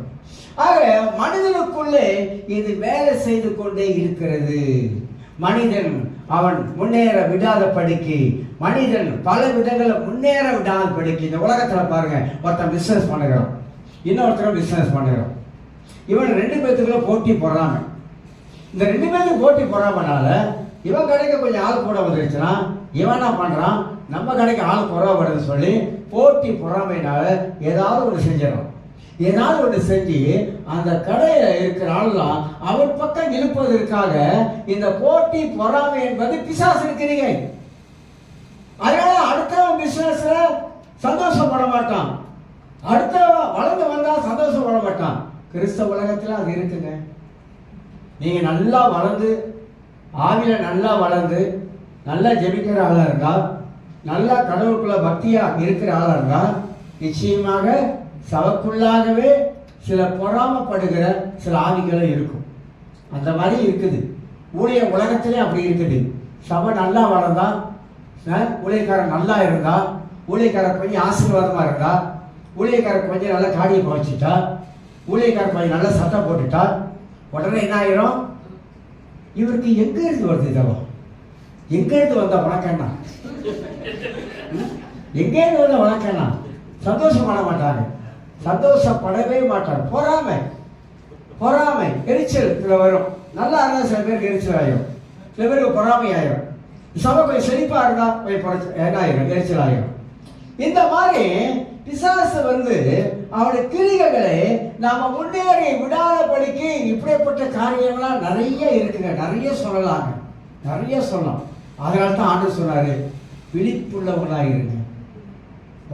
S1: ஆக மனிதனுக்குள்ளே இது வேலை செய்து கொண்டே இருக்கிறது. மனிதன் அவன் முன்னேற விடாத படிக்கு, மனிதன் பல விதங்களில் முன்னேற விடாத படிக்கு. இந்த உலகத்துல பாருங்க, ஒருத்தன் பிசினஸ் பண்ணுகிறான், இன்னொருத்தரும் பிசினஸ் பண்ணுகிறான். இவன் 2 பேத்துக்குள்ள போட்டி போடுறாங்க. இந்த 2 பேருக்கு போட்டி போடாமனால இவன் கடைக்கு கொஞ்சம் ஆள் கூட வந்துருச்சுன்னா இவன் என்ன பண்றான், நம்ம கடைக்கு ஆள் குறைவா வருதுன்னு சொல்லி போட்டி பொறாமையினால ஏதாவது ஒன்று செஞ்சிடறான். ஏதாவது ஒன்று செஞ்சு அந்த கடையில இருக்கிற ஆள்லாம் அவன் பக்கம் இழுப்பதற்காக இந்த போட்டி பொறாமை என்பது பிசாசின் கிரியை. அதனால அடுத்தவன் பிசினஸ்ல சந்தோஷப்பட மாட்டான், அடுத்தவன் வளர்ந்து வந்தா சந்தோஷப்பட மாட்டான். கிறிஸ்தவ உலகத்துல அது இருக்குங்க. நீங்க நல்லா வளர்ந்து ஆவில நல்லா வளர்ந்து நல்லா ஜெபிக்கிற ஆளா இருந்தா, நல்லா கடவுளுக்குள்ள பக்தியா இருக்கிற ஆளா இருந்தா நிச்சயமாக சபைக்குள்ளாகவே சில பொறாமப்படுகிற சில ஆவிகளும் இருக்கும். அந்த மாதிரி இருக்குது. ஊழிய உலகத்திலே அப்படி இருக்குது. சபை நல்லா வளர்ந்தா, ஊழியக்காரன் நல்லா இருந்தா, ஊழியக்காரர் கொஞ்சம் ஆசீர்வாதமா இருந்தா, ஊழியக்காரர் கொஞ்சம் நல்லா காடியை பவச்சிட்டா, ஊழியக்காரர் கொஞ்சம் நல்லா சத்தம் போட்டுட்டா, உடனே என்ன ஆயிரும்? இவருக்கு எங்க இருந்து வருது இதெல்லாம்? எங்க இருந்து வந்த வணக்கம்னா? எங்க இருந்து வந்த வணக்கம்னா? சந்தோஷம் பண்ண மாட்டாங்க. சந்தோஷப்படவே மாட்டார். பொறாமை, பொறாமை எரிச்சல் வரும். நல்லா இருந்தா சில பேருக்கு எரிச்சல் ஆயிரும், சில பேருக்கு பொறாமை ஆயிரும். சபை கொஞ்சம் செழிப்பா இருந்தா என்ன ஆயிரும், எரிச்சல் ஆயிரும். இந்த மாதிரி பிசாசு அவனுடைய கிரிகைகளை நாம முன்னேறி விடாதபடிக்கு இப்படிப்பட்ட காரியங்கள்லாம் நிறைய இருக்குங்க. நிறைய சொல்லலாங்க, நிறைய சொல்லலாம். அதனால தான் ஆண்டவர் சொன்னாரு, விழிப்புள்ளவங்களா இருங்க.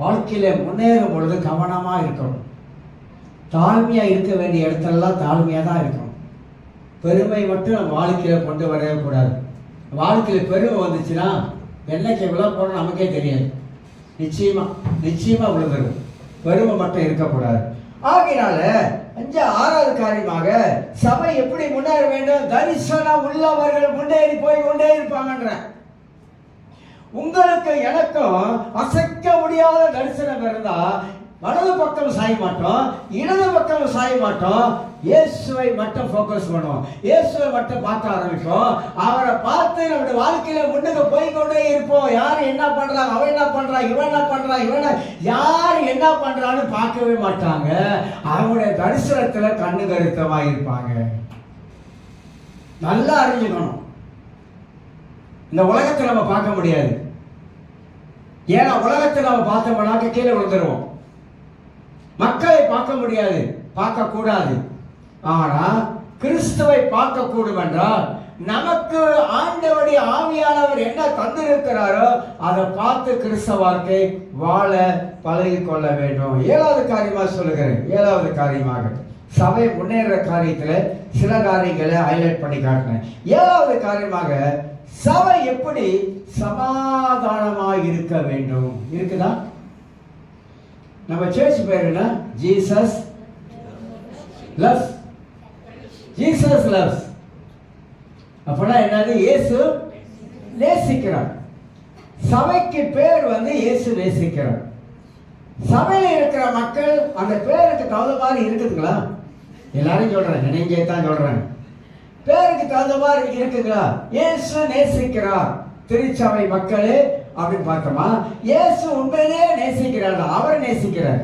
S1: வாழ்க்கையில முன்னேறும் பொழுது கவனமா இருக்கணும். தாழ்மையா இருக்க வேண்டிய இடத்துலலாம் தாழ்மையா தான் இருக்கணும். பெருமை மட்டும் நம்ம வாழ்க்கையில கொண்டு வரவே கூடாது. வாழ்க்கையில பெருமை வந்துச்சுன்னா என்னைக்கு விழ போறோம் நமக்கே தெரியாது. நிச்சயமா விழுந்துடும். பெருமை மட்டும் இருக்கக்கூடாது. ஆகையினால 6வது காரியமாக சபை எப்படி முன்னேற வேண்டும்? தரிசனம் உள்ளவர்கள் முன்னேறி போய் கொண்டே இருப்பாங்கன்ற. உங்களுக்கு எனக்கும் அசைக்க முடியாத தரிசனம் இருந்தா வலது பக்கம் சாய மாட்டோம், இடது பக்கம் சாய மாட்டோம். இயேசுவை மட்டும் ஃபோக்கஸ் பண்ணுவோம், இயேசுவை மட்டும் பார்க்க ஆரம்பிப்போம். அவரை பார்த்து நம்முடைய வாழ்க்கையில முன்னுக்கு போய்கொண்டே இருப்போம். யார் என்ன பண்றாங்க, அவன் என்ன பண்றான், இவன் என்ன பண்றான், இவன் யார் என்ன பண்றான்னு பார்க்கவே மாட்டாங்க. அவங்களுடைய தரிசனத்துல கண்ணு கருத்தமா இருப்பாங்க. நல்லா அறிஞ்சுக்கணும். இந்த உலகத்தை நம்ம பார்க்க முடியாது. ஏன்னா உலகத்தை நம்ம பார்த்தோம்னாக்க கீழே விழுந்துருவோம். மக்களை பார்க்க முடியாது, பார்க்க கூடாது. ஆனா கிறிஸ்துவை பார்க்க கூடும் என்றால் நமக்கு ஆண்டவருடைய ஆவியானவர் என்ன தந்திருக்கிறாரோ அதை பார்த்து கிறிஸ்தவ வாழ்க்கை வாழ பழகி கொள்ள வேண்டும். 7வது காரியமாக சொல்லுகிறேன். 7வது காரியமாக சபை முன்னேற காரியத்துல சில காரியங்களை ஹைலைட் பண்ணி காட்டினேன். 7வது காரியமாக சபை எப்படி சமாதானமாக இருக்க வேண்டும். இருக்குதா? நம்ம சர்ச் பேர் என்ன? Jesus loves. ஜீசஸ் லவ்ஸ் அப்படின்னா என்னது? இயேசு நேசிக்கிறார். சபைக்கு பேர் இயேசு நேசிக்கிறார். சபையில இருக்கிற மக்கள் அந்த பேருக்கு தகுந்த மாதிரி இருக்குதுங்களா? எல்லாரும் சொல்றேன், நினைஞ்சே தான் சொல்றேன். பேருக்கு தகுந்த மாதிரி இருக்குங்களா? இயேசு நேசிக்கிறார். திருச்சபை மக்களே அப்படின்னு பார்த்தோமா, இயேசு உண்மையிலே நேசிக்கிறார். அவர் நேசிக்கிறார்.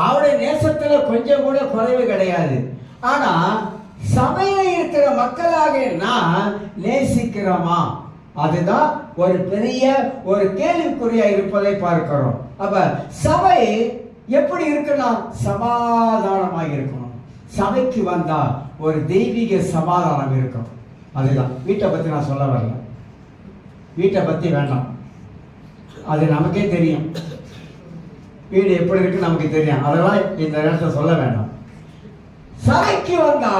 S1: அவருடைய நேசத்துல கொஞ்சம் கூட குறைவு கிடையாது. ஆனா சபையில இருக்கிற மக்களாக நான் நேசிக்கிறோமா? அதுதான் ஒரு பெரிய ஒரு கேள்விக்குறியா இருப்பதை பார்க்கிறோம். அப்ப சபை எப்படி இருக்கணும்? சமாதானமாக இருக்கணும். சபைக்கு வந்தா ஒரு தெய்வீக சமாதானம் இருக்கும். அதுதான். வீட்டை பத்தி நான் சொல்ல வரல, வீட்டை பத்தி வேண்டாம், அது நமக்கே தெரியும். வீடு எப்படி இருக்கு நமக்கு தெரியும், அதெல்லாம் இந்த நேரத்தில் சொல்ல வேண்டாம். சபைக்கு வந்தா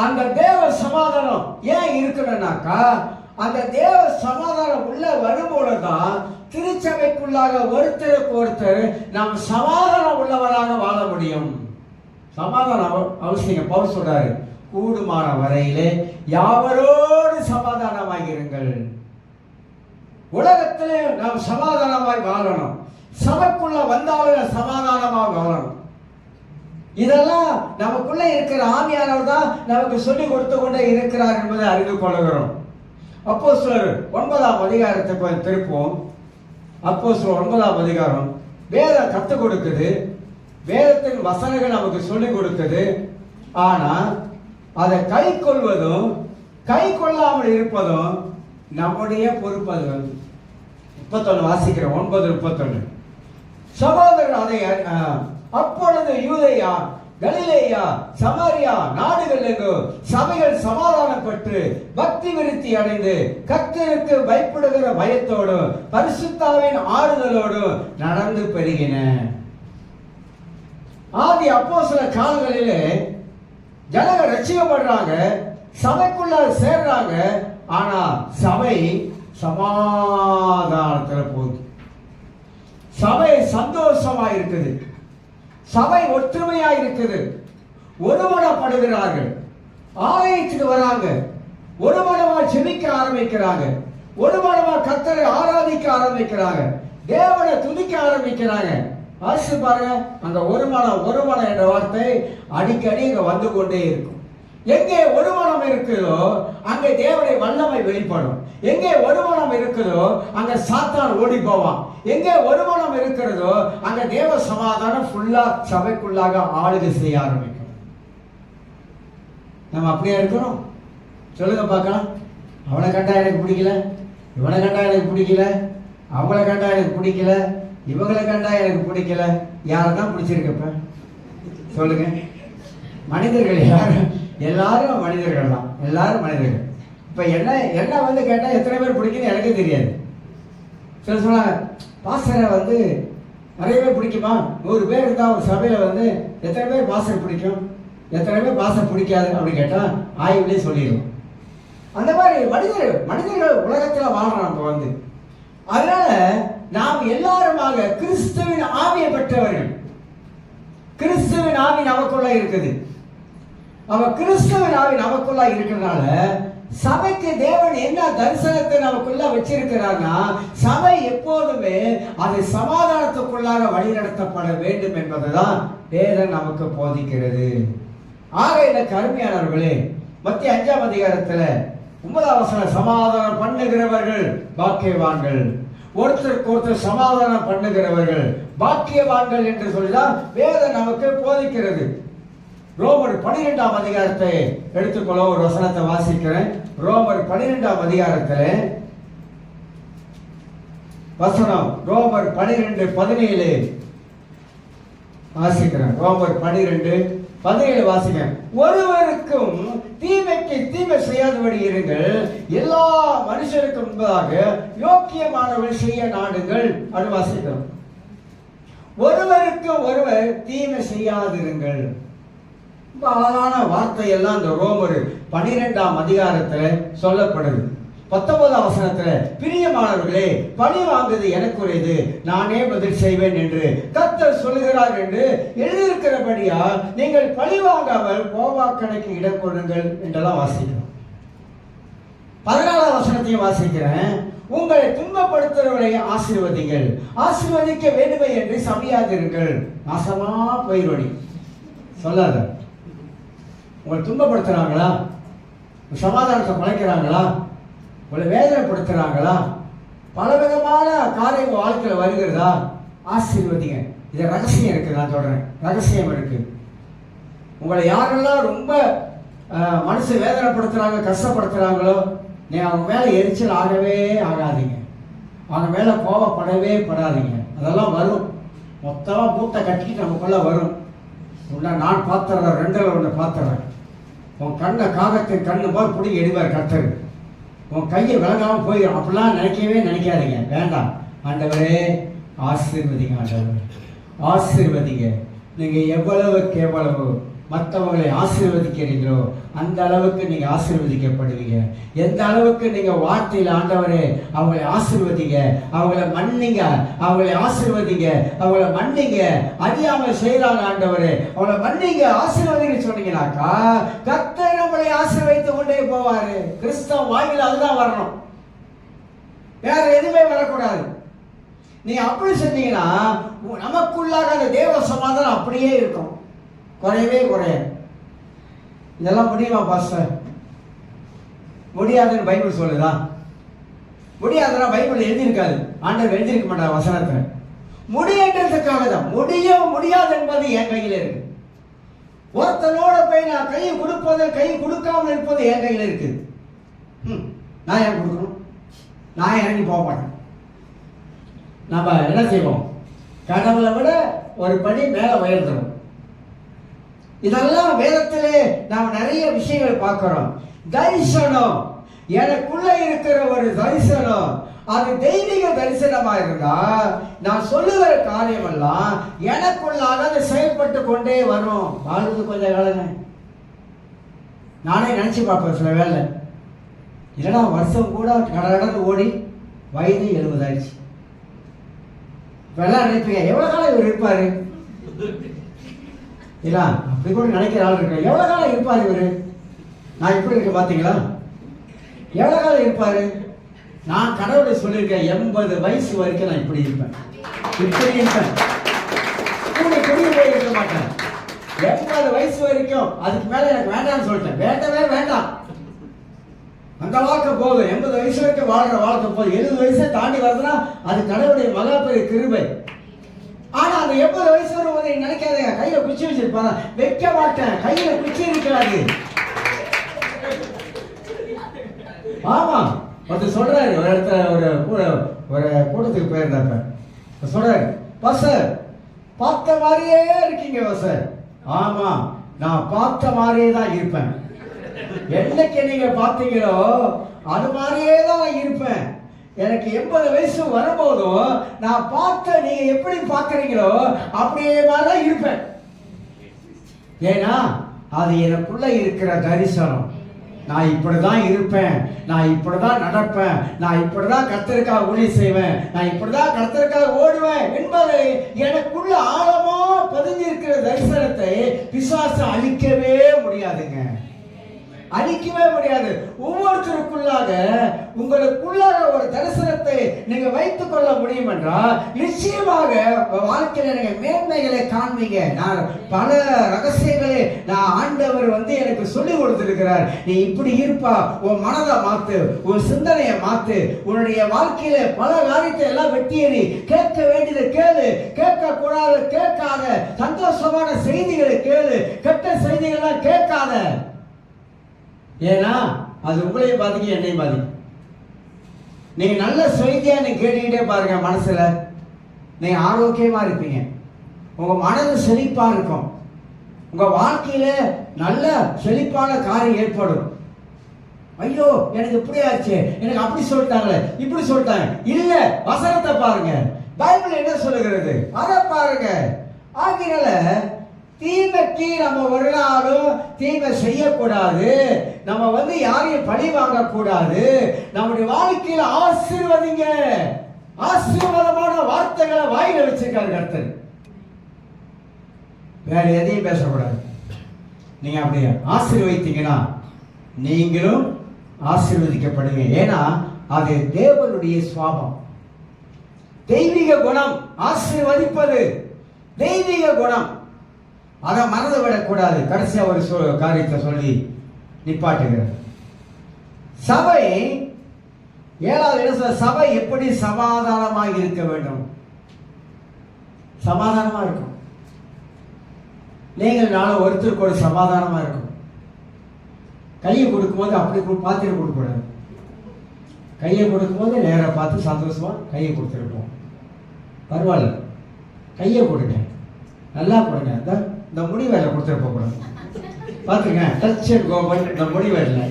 S1: அந்த தேவ சமாதானம் ஏன் இருக்கணும்னாக்கா, அந்த தேவ சமாதானம் உள்ள வரும்போதுதான் திருச்சபைக்குள்ளாக ஒருத்தருக்கு ஒருத்தர் நாம் சமாதானம் உள்ளவராக வாழ முடியும். சமாதானம் அவசியம். பவுல் சொல்றாரு, கூடுமான வரையிலே யாவரோடு சமாதானமாகிருங்கள். உலகத்திலே நாம் சமாதானமாய் வாழணும். சபைக்குள்ள வந்தாலும் சமாதானமாக வாழணும். இதெல்லாம் நமக்குள்ள இருக்கிற ஆவியானவர் தான் நமக்கு சொல்லிக் கொடுத்து கொண்டே இருக்கிறார் என்பதை அறிந்து கொள்கிறோம். அப்போஸ்தலர் 9ஆம் அதிகாரத்துக்கு திருப்போம். அப்போஸ்தலர் 9ஆம் அதிகாரம் வேதம் கற்றுக் கொடுக்குது, வேதத்தின் வசனங்கள் நமக்கு சொல்லிக் கொடுக்குது. ஆனா அதை கை கொள்வதும் கை கொள்ளாமல் இருப்பதும் நம்முடைய பொறுப்பு. 31 வாசிக்கிறோம். 9:31. சகோதரர் அதை அப்பொழுது யூதேயா, கலிலேயா, சமாரியா நாடுகள் எங்கும் சபைகள் சமாதானப்பட்டு பக்தி விருத்தி அடைந்து கர்த்தருக்கு பயப்படுகிற பயத்தோடு பரிசுத்தாவின் ஆறுதலோடு நடந்து பெருகின. ஆதி அப்போஸ்தலர் காலங்களிலே ஜனங்கள் ரட்சிக்கப்படுறாங்க, சபைக்குள்ள சேர்றாங்க. ஆனா சபை சமாதானத்துல போகுது. சபை சந்தோஷமா இருக்குது, சபை ஒற்றுமையா இருக்குது, ஒருமனப்படுகிறார்கள், ஆலயத்துக்கு வராங்க, ஒருமனமா ஜெபிக்க ஆரம்பிக்கிறாங்க, ஒருமனமா கர்த்தரை ஆராதிக்க ஆரம்பிக்கிறாங்க, தேவனை துதிக்க ஆரம்பிக்கிறாங்க. வாசிச்சு பாருங்க, அந்த ஒருமனம் என்ற வார்த்தை அடிக்கடி இங்க வந்து கொண்டே இருக்கும். எங்கே ஒரு மனம் இருக்குதோ அங்கே தேவனுடைய வல்லமை வெளிப்படும். எங்கே ஒரு மனம் இருக்குதோ அங்க சாத்தான் ஓடி போவான். எங்கே ஒரு மனம் இருக்கிறதோ அங்க தேவ சமாதானம் ஃபுல்லா சபைக்குள்ளாக ஆளுகை செய்ய ஆரம்பிக்கும். நம்ம அப்படியே இருக்கிறோம்? சொல்லுங்க பார்க்கலாம். அவனை கண்டா எனக்கு பிடிக்கல, இவனை கண்டா எனக்கு பிடிக்கல, அவங்கள கண்டா எனக்கு பிடிக்கல, இவங்களை கண்டா எனக்கு பிடிக்கல. யாரை தான் பிடிச்சிருக்கப்ப சொல்லுங்க. மனிதர்கள் எல்லாரும் மனிதர்கள் தான், எல்லாரும் மனிதர்கள். இப்போ என்ன வந்து கேட்டால் எத்தனை பேர் பிடிக்குன்னு எனக்கே தெரியாது. சொன்னாங்க பாஸ்டரை நிறைய பேர் பிடிக்குமா? 100 பேர் இருந்தால் ஒரு சபையில் எத்தனை பேர் பாஸ்டர் பிடிக்கும், எத்தனை பேர் பாஸ்டர் பிடிக்காது அப்படின்னு கேட்டால் ஆய்வுலேயே சொல்லிடுவோம். அந்த மாதிரி மனிதர்கள் உலகத்தில் வாழ்றோம். நம்ம அதனால நாம் எல்லாருமாக கிறிஸ்துவின் ஆவியை பெற்றவர்கள். கிறிஸ்துவின் ஆவி நமக்குள்ள இருக்குது. அவன் கிறிஸ்துவின் ஆவி நமக்குள்ள இருக்கிறதுனால சபைக்கு தேவன் என்ன தரிசனத்தை நமக்குள்ள வச்சிருக்கிறார்னா, சபை எப்போதுமே அது சமாதானத்துக்குள்ளாக வழிநடத்தப்பட வேண்டும் என்பதுதான் வேதம் நமக்கு போதிக்கிறது. ஆக எனக்கு அருமையானவர்களே, மத்திய 5ஆம் அதிகாரத்துல 9ஆம் வசனம், சமாதானம் பண்ணுகிறவர்கள் பாக்கியவான்கள், ஒருத்தருக்கு ஒருத்தர் சமாதானம் பண்ணுகிறவர்கள் பாக்கியவான்கள் என்று சொல்லிதான் வேதம் நமக்கு போதிக்கிறது. ரோமர் 12ஆம் அதிகாரத்தை எடுத்துக்கொள்ள ஒரு வசனத்தை வாசிக்கிறேன். ரோமர் 12ஆம் அதிகாரத்தில் வசனம், ரோமர் 12:17 வாசிக்கிறேன். ரோமர் 12:17 வாசிக்கிறேன். ஒருவருக்கும் தீமைக்கு தீமை செய்யாதபடி இருங்கள், எல்லா மனுஷருக்கும் முன்பதாக யோக்கியமானவர்கள் செய்ய நாடுங்கள் அப்படின்னு வாசிக்கிறோம். ஒருவருக்கு ஒருவர் தீமை செய்யாதிருங்கள். அழகான வார்த்தையெல்லாம் இந்த ரோமர் 12ஆம் அதிகாரத்தில் சொல்லப்படுது. 19ஆம் வசனத்துல, பிரியமானவர்களே பழி வாங்குவது எனக்குரியது, நானே பதில் செய்வேன் என்று கர்த்தர் சொல்லுகிறார் என்று எழுதியிருக்கிறபடியா நீங்கள் பழி வாங்காமல் கோபாக்கணைக்கு இடம் கொடுங்கள் என்றெல்லாம் வாசிக்கிறோம். 14ஆம் வசனத்தையும் வாசிக்கிறேன். உங்களை துன்பப்படுத்துகிறவரை ஆசீர்வதிங்கள், ஆசீர்வதிக்க வேண்டுமே என்று சபியாதிருங்கள், நாசமா போயிரோடி சொல்லாத. உங்களை துன்பப்படுத்துறாங்களா, சமாதானத்தை பழைக்கிறாங்களா, உங்களை வேதனைப்படுத்துறாங்களா, பலவிதமான காரியம் வாழ்க்கையில் வருகிறதா, ஆசீர்வதிங்க. இது ரகசியம் இருக்கு, நான் சொல்றேன், ரகசியம் இருக்கு. உங்களை யாரெல்லாம் ரொம்ப மனசு வேதனைப்படுத்துறாங்க, கஷ்டப்படுத்துறாங்களோ, நீங்க அவங்க மேல எரிச்சல் ஆகவே ஆகாதீங்க, அவங்க மேல கோபப்படவே படாதீங்க. அதெல்லாம் வரும், மொத்தமா மூட்டை கட்டிக்கிட்டு நமக்குள்ள வரும். நான் பார்த்துறேன், 2ல் 1 பார்த்துறேன். உன் கண்ணை காகத்தின் கண்ணு போல் பிடிக்க எடுவார் கர்த்தர். உன் கையை விளங்காமல் போயிடும். அப்படிலாம் நினைக்காதீங்க, வேண்டாம். ஆண்டவரே ஆசீர்வதிங்க, ஆண்டவர் ஆசீர்வதிங்க. நீங்கள் எவ்வளவுக்கு எவ்வளவு மற்றவங்களை ஆசீர்வதிக்கிறீங்களோ அந்த அளவுக்கு நீங்க ஆசீர்வதிக்கப்படுவீங்க. எந்த அளவுக்கு நீங்க வார்த்தையில் ஆண்டவரே அவங்களை ஆசீர்வதிங்க, அவங்களை மன்னிங்க, அவங்களை ஆசீர்வதிங்க, அவங்களை மன்னிங்க, அறியாமல் செய்யறாங்க ஆண்டவரே அவங்களை மன்னிங்க, ஆசீர்வதிங்க சொன்னீங்கன்னாக்கா கர்த்தர் நம்மளை ஆசீர்வதித்து கொண்டே போவாரு. கிறிஸ்தவ வாயில அதுதான் வரணும், வேற எதுவுமே வரக்கூடாது. நீ அப்படி செஞ்சீங்கன்னா நமக்குள்ளாக அந்த தேவ சமாதானம் அப்படியே இருக்கும், குறையவே குறையாது. இதெல்லாம் முடியுமா பாஸ்டர்? முடியாதுன்னு பைபிள் சொல்லுதா? முடியாதுன்னா பைபிள் எழுதியிருக்காது, ஆண்டவர் எழுதியிருக்க மாட்டார் வசனத்தில். முடியன்றதுக்காக தான். முடியாது என்பது என் கையில் இருக்கு. ஒருத்தனோட போய் நான் கையை கொடுப்பது, கை கொடுக்காமல் இருப்பது என் கையில் இருக்குது. நான் ஏன் கொடுக்கணும்? நான் இறங்கி போக மாட்டேன். நம்ம என்ன செய்வோம்? கடவுளை விட ஒரு படி மேலே உயர்ந்துடும். இதெல்லாம் வேதத்திலே நாம் நிறைய விஷயங்கள் பார்க்கிறோம். தரிசனம், எனக்குள்ள இருக்கிற ஒரு தரிசனம், அது தெய்வீக தரிசனமா இருந்தா நான் சொல்லுகிற காரியம் எல்லாம் எனக்குள்ளாக அது செயல்பட்டு கொண்டே வரும். வாழ்ந்து கொஞ்ச காலங்க நானே நினைச்சு பார்ப்பேன் சில வேலை, இல்லைன்னா வருஷம் கூட கடந்து ஓடி வயது 70 ஆயிடுச்சு. இப்ப எல்லாம் நினைப்பீங்க எவ்வளவு காலம் இவர் இருப்பாரு, இல்ல அப்படி கூட நினைக்கிற ஆள் இருக்க. எவ்வளவு காலம் இருப்பாரு இவரு? நான் இப்படி இருக்க பாத்தீங்களா? எவ்வளவு காலம் இருப்பாரு? நான் கடவுளை சொல்லியிருக்கேன், 80 வயசு வரைக்கும் நான் இப்படி இருப்பேன், இப்படி இருப்பேன், கூடி போய் இருக்க மாட்டேன். 80 வயசு வரைக்கும் அதுக்கு மேல எனக்கு வேண்டாம்னு சொல்லிட்டேன். வேண்டவே வேண்டாம், அந்த வாழ்க்கை போதும். 80 வயசு வரைக்கும் வாழ்ற வாழ்க்கை போதும். 70 வயசை தாண்டி வருதுன்னா அது கடவுளுடைய மகா பெரிய கிருபை. ஆனா அந்த 80 வயசு வரும்போது நினைக்காதீங்க கையில குச்சி வச்சிருப்பாங்க, வைக்க மாட்டேன், கையில குச்சி இருக்காது. ஆமா, ஒருத்தர் சொல்றாரு, ஒரு இடத்துல ஒரு கூட்டத்துக்கு போயிருந்தாப்ப சொல்றாரு, பஸ்ஸர் பார்த்த மாதிரியே இருக்கீங்க பஸ்ஸர். ஆமா, நான் பார்த்த மாதிரியே தான் இருப்பேன். என்னைக்கு நீங்க பார்த்தீங்களோ அது மாதிரியே தான் இருப்பேன். எனக்கு 80 வயசு வரும்போதும் நான் பார்த்த நீங்க எப்படி பார்க்கறீங்களோ அப்படியே மாதிரிதான் இருப்பேன். ஏன்னா அது எனக்குள்ள இருக்கிற தரிசனம். நான் இப்படிதான் இருப்பேன், நான் இப்படிதான் நடப்பேன், நான் இப்படிதான் கர்த்தருக்காக ஊழியம் செய்வேன், நான் இப்படிதான் கர்த்தருக்காக ஓடுவேன் என்பதை எனக்குள்ள ஆழமா பதிஞ்சிருக்கிற தரிசனத்தை பிசாசு அழிக்கவே முடியாதுங்க, அழிக்கவே முடியாது. ஒவ்வொருத்தருக்குள்ளாக உங்களுக்குள்ளாக ஒரு தரிசனத்தை நீங்க வைத்துக் கொள்ள முடியும் என்றால் நிச்சயமாக வாழ்க்கையில நீங்க மேன்மைகளை காண்பீங்க. நான் பல ரகசியங்களை நான் ஆண்டவர் எனக்கு சொல்லி கொடுத்திருக்கிறார். நீ இப்படி இருப்பா, உன் மனதை மாத்து, உன் சிந்தனையை மாத்து, உன்னுடைய வாழ்க்கையில பல காரியத்தை எல்லாம் வெட்டியறி, கேட்க வேண்டியதை கேளு, கேட்க கூடாத கேட்காத, சந்தோஷமான செய்திகளை கேளு, கெட்ட செய்திகள்லாம் கேட்காத. ஏன்னா அது உங்களையும் பாதிக்கும், என்னையும் பாதிக்கும். நீங்க நல்ல செய்தியா நீங்க கேட்டுக்கிட்டே பாருங்க, மனசுல நீங்க ஆரோக்கியமா இருப்பீங்க, உங்க மனது செழிப்பா இருக்கும், உங்க வாழ்க்கையில நல்ல செழிப்பான காரியம் ஏற்படும். ஐயோ எனக்கு இப்படி ஆச்சு, எனக்கு அப்படி சொல்லிட்டாங்களே, இப்படி சொல்லிட்டாங்க. இல்ல, வசனத்தை பாருங்க, பைபிள் என்ன சொல்லுகிறது அதை பாருங்க. ஆகினால தீமைக்கு நம்ம ஒரு நாளும் தீமை செய்யக்கூடாது, நம்ம யாரையும் பழி வாங்க கூடாது. நம்முடைய வாழ்க்கையில ஆசீர்வதிங்க, ஆசீர்வாதமான வார்த்தைகளை வாயில வச்சிருக்காரு கர்த்தர். வேற எதையும் பேசக்கூடாது. நீங்க அப்படி ஆசீர்வதித்தீங்கன்னா நீங்களும் ஆசீர்வதிக்கப்படுவீங்க. ஏன்னா அது தேவனுடைய சுவாபம், தெய்வீக குணம். ஆசீர்வதிப்பது தெய்வீக குணம், அதை மறந்து விடக்கூடாது. கடைசியா ஒரு காரியத்தை சொல்லி நிப்பாட்டுகிறார். சபை 7வது இடத்துல சபை எப்படி சமாதானமாக இருக்க வேண்டும்? சமாதானமா இருக்கும். நீங்கள் நானும் ஒருத்தருக்கு ஒரு சமாதானமா இருக்கும். கையை கொடுக்கும்போது அப்படி பார்த்துட்டு கொடுக்கக்கூடாது. கையை கொடுக்கும்போது நேராக பார்த்து சந்தோஷமா கையை கொடுத்துருப்போம். பரவாயில்ல, கையை கொடுங்க, நல்லா கொடுங்க. இந்த முடி வேலை கொடுத்துட்டு போகக்கூடாது. பார்த்துங்க, டச் அண்ட் கோ. இந்த முடி வேலை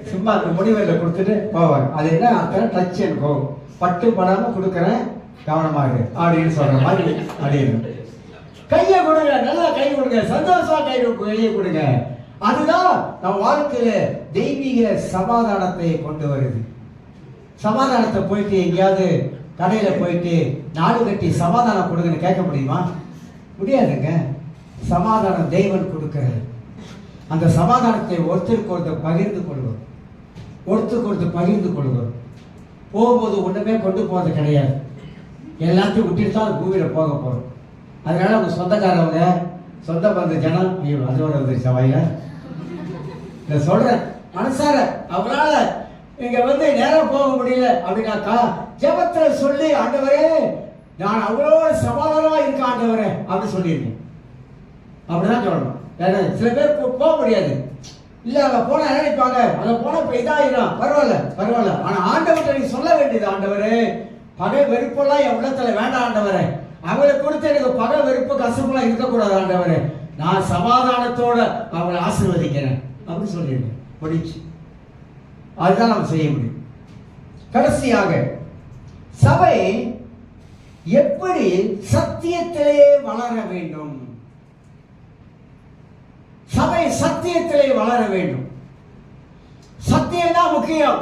S1: சும்மா அந்த முடி வேலை கொடுத்துட்டு போவாங்க. அது என்ன அர்த்தம்? டச் அண்ட் கோ, பட்டு படாமல் கொடுக்குறேன், கவனமாக அப்படின்னு சொல்ற மாதிரி. அப்படின்னு கையை கொடுங்க, நல்லா கை கொடுங்க, சந்தோஷமா கையை கொடுங்க. அதுதான் நம்ம வாழ்க்கையில தெய்வீக சமாதானத்தை கொண்டு வருது. சமாதானத்தை போயிட்டு எங்கேயாவது கடையில போயிட்டு நாடு கட்டி சமாதானம் கொடுங்கன்னு கேட்க முடியுமா? முடியாதுங்க. சமாதானம் தெய்வன் கொடுக்கிறது. அந்த சமாதானத்தை ஒருத்தருக்கு ஒருத்தர் பகிர்ந்து கொள்வோம், ஒருத்தருக்கு ஒருத்தர் பகிர்ந்து கொள்வோம். போகும்போது ஒண்ணுமே கொண்டு போறது கிடையாது, எல்லாத்தையும் விட்டுட்டு தான் பூமியில போக போறோம். அதனால உங்க சொந்தக்காரவங்க, சொந்த பந்த ஜனம், ஐயோ அதோட வந்துருச்சு வாயில இதை சொல்றேன் மனசார, அவங்களால இங்க நேரம் போக முடியல அப்படின்னாக்கா ஜெபத்துல சொல்லி, ஆண்டவரே நான் அவ்வளோ சமாதானமா இருக்க ஆண்டவரே அப்படின்னு சொல்லியிருக்கேன். அப்படிதான் சொல்லணும். சில பேர் போக முடியாது, இல்ல அங்க போனா நினைப்பாங்க, அங்க போனா இப்ப இதாயிரும், பரவாயில்ல பரவாயில்ல. ஆனா ஆண்டவர்கிட்ட நீ சொல்ல வேண்டியது, ஆண்டவரே பகை வெறுப்பெல்லாம் என் உள்ளத்துல வேண்டாம் ஆண்டவரே, அவங்களை கொடுத்து எனக்கு பகை வெறுப்பு கசப்பெல்லாம் இருக்கக்கூடாது ஆண்டவரே, நான் சமாதானத்தோட அவங்களை ஆசீர்வதிக்கிறேன் அப்படின்னு சொல்லியிருக்கேன். முடிச்சு. அதுதான் நம்ம செய்ய முடியும். கடைசியாக சபை எப்படி சத்தியத்திலே வளர வேண்டும்? சபை சத்தியத்திலே வளர வேண்டும். சத்தியம் தான் முக்கியம்.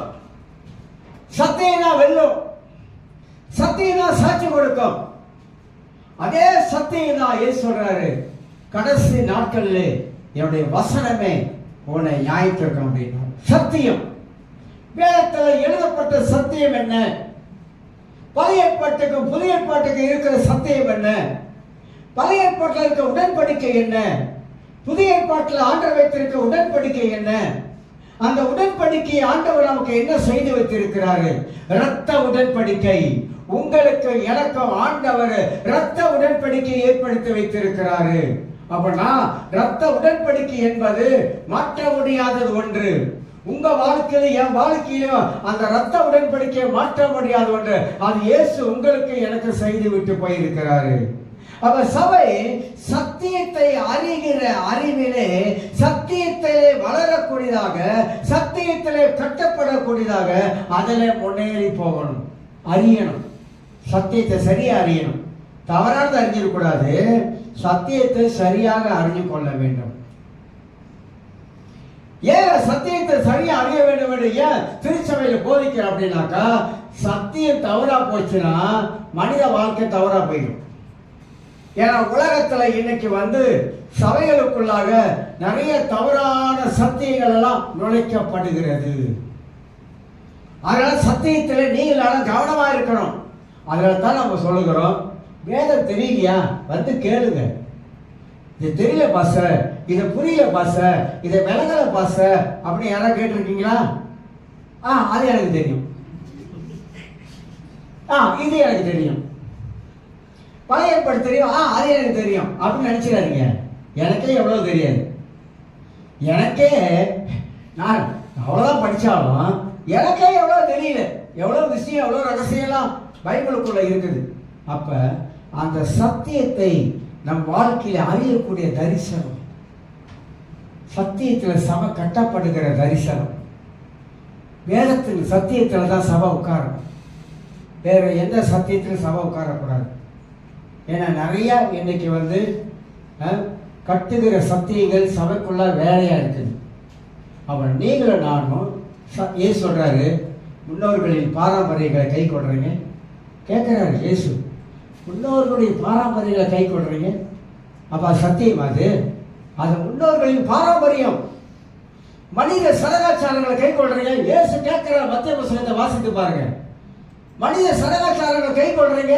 S1: சத்தியம் தான் வெல்லும். சத்தியம் தான் சாட்சி கொடுக்கும். அதே சத்தியம் தான் ஏன் சொல்றாரு, கடைசி நாட்களிலே என்னுடைய வசனமே உன்னை நியாயத்திற்கும் அப்படின்னா. சத்தியம், வேதத்தில் எழுதப்பட்ட சத்தியம் என்ன? பழைய ஏற்பாட்டுக்கும் புதிய ஏற்பாட்டுக்கும் இருக்கிற சத்தியம் என்ன? பழைய ஏற்பாட்டில் இருக்க உடன்படிக்கை என்ன? புதிய ஏற்பாட்டில் ஆண்டவர் வைத்திருக்க உடன்படிக்கை என்ன? அந்த உடன்படிக்கை ஆண்டவர் நமக்கு என்ன செய்து வைத்திருக்கிறாரு? இரத்த உடன்படிக்கை. உங்களுக்கு எனக்கும் ஆண்டவர் இரத்த உடன்படிக்கை ஏற்படுத்தி வைத்திருக்கிறாரு. அப்படின்னா இரத்த உடன்படிக்கை என்பது மாற்ற முடியாதது ஒன்று. உங்க வாழ்க்கையிலும் என் வாழ்க்கையிலும் அந்த இரத்த உடன்படிக்கையை மாற்ற முடியாத ஒன்று. அது இயேசு உங்களுக்கு எனக்கு செய்து விட்டு போயிருக்கிறாரு. அப்ப சபை சத்தியத்தை அறிகிற அறிவிலே, சத்தியத்திலே வளரக்கூடியதாக, சத்தியத்திலே கட்டப்படக்கூடியதாக அதில் முன்னேறி போகணும், அறியணும். சத்தியத்தை சரியா அறியணும். தவறானது அறிஞ்சிடக்கூடாது. சத்தியத்தை சரியாக அறிஞ்சு கொள்ள வேண்டும். ஏன் சத்தியத்தை சரியா அறிய வேண்டும் என்று ஏன் திருச்சபையில் போதிக்கிற அப்படின்னாக்கா, சத்தியம் தவறா போச்சுன்னா மனித வாழ்க்கை தவறா போயிடும். ஏன்னா உலகத்துல இன்னைக்கு சபைகளுக்குள்ளாக நிறைய தவறான சத்தியங்கள் எல்லாம் நுழைக்கப்படுகிறது. அதனால சத்தியத்துல நீங்கள் கவனமா இருக்கணும். அதனால தான் நம்ம சொல்லுகிறோம், வேதம் தெரியலையா கேளுங்க. இது தெரியல பாச, இதை புரியல பாச, இதை விளங்கல பாச அப்படின்னு யாராவது கேட்டிருக்கீங்களா? அது எனக்கு தெரியும், இது எனக்கு தெரியும், பழைய ஏற்பாடு தெரியும், அது எனக்கு தெரியும் அப்படின்னு நினைச்சிடாதீங்க. எனக்கே எவ்வளவு தெரியாது. எனக்கே நான் அவ்வளவுதான் படிச்சாலும் எனக்கே எவ்வளவு தெரியல. எவ்வளவு விஷயம், எவ்வளவு ரகசியம்லாம் பைபிளுக்குள்ள இருக்குது. அப்ப அந்த சத்தியத்தை நம் வாழ்க்கையில அறியக்கூடிய தரிசனம், சத்தியத்தில் சபை கட்டப்படுகிற தரிசனம், வேதத்தில் சத்தியத்தில் தான் சபை உட்காரும். வேற எந்த சத்தியத்திலும் சபை உட்காரக்கூடாது. ஏன்னா நிறைய இன்னைக்கு கட்டுகிற சத்தியங்கள் சபைக்குள்ள வேலையா இருக்குது. அவன் நீங்களும் நானும் ஏசு சொல்றாரு, முன்னோர்களின் பாரம்பரியங்களை கை கொள்றீங்க கேட்கிறாரு இயேசு. முன்னோர்களுடைய பாரம்பரியங்களை கை கொள்றீங்க, அப்ப சத்தியம் அது முன்னோர்களின் பாரம்பரியம். மனித சடங்காச்சாரங்களை கை கொள்றீங்க. இயேசு கேட்கிறார், மத்திய புத்தகத்தை வாசித்து பாருங்க. மனித சடங்காச்சாரங்களை கை கொள்றீங்க,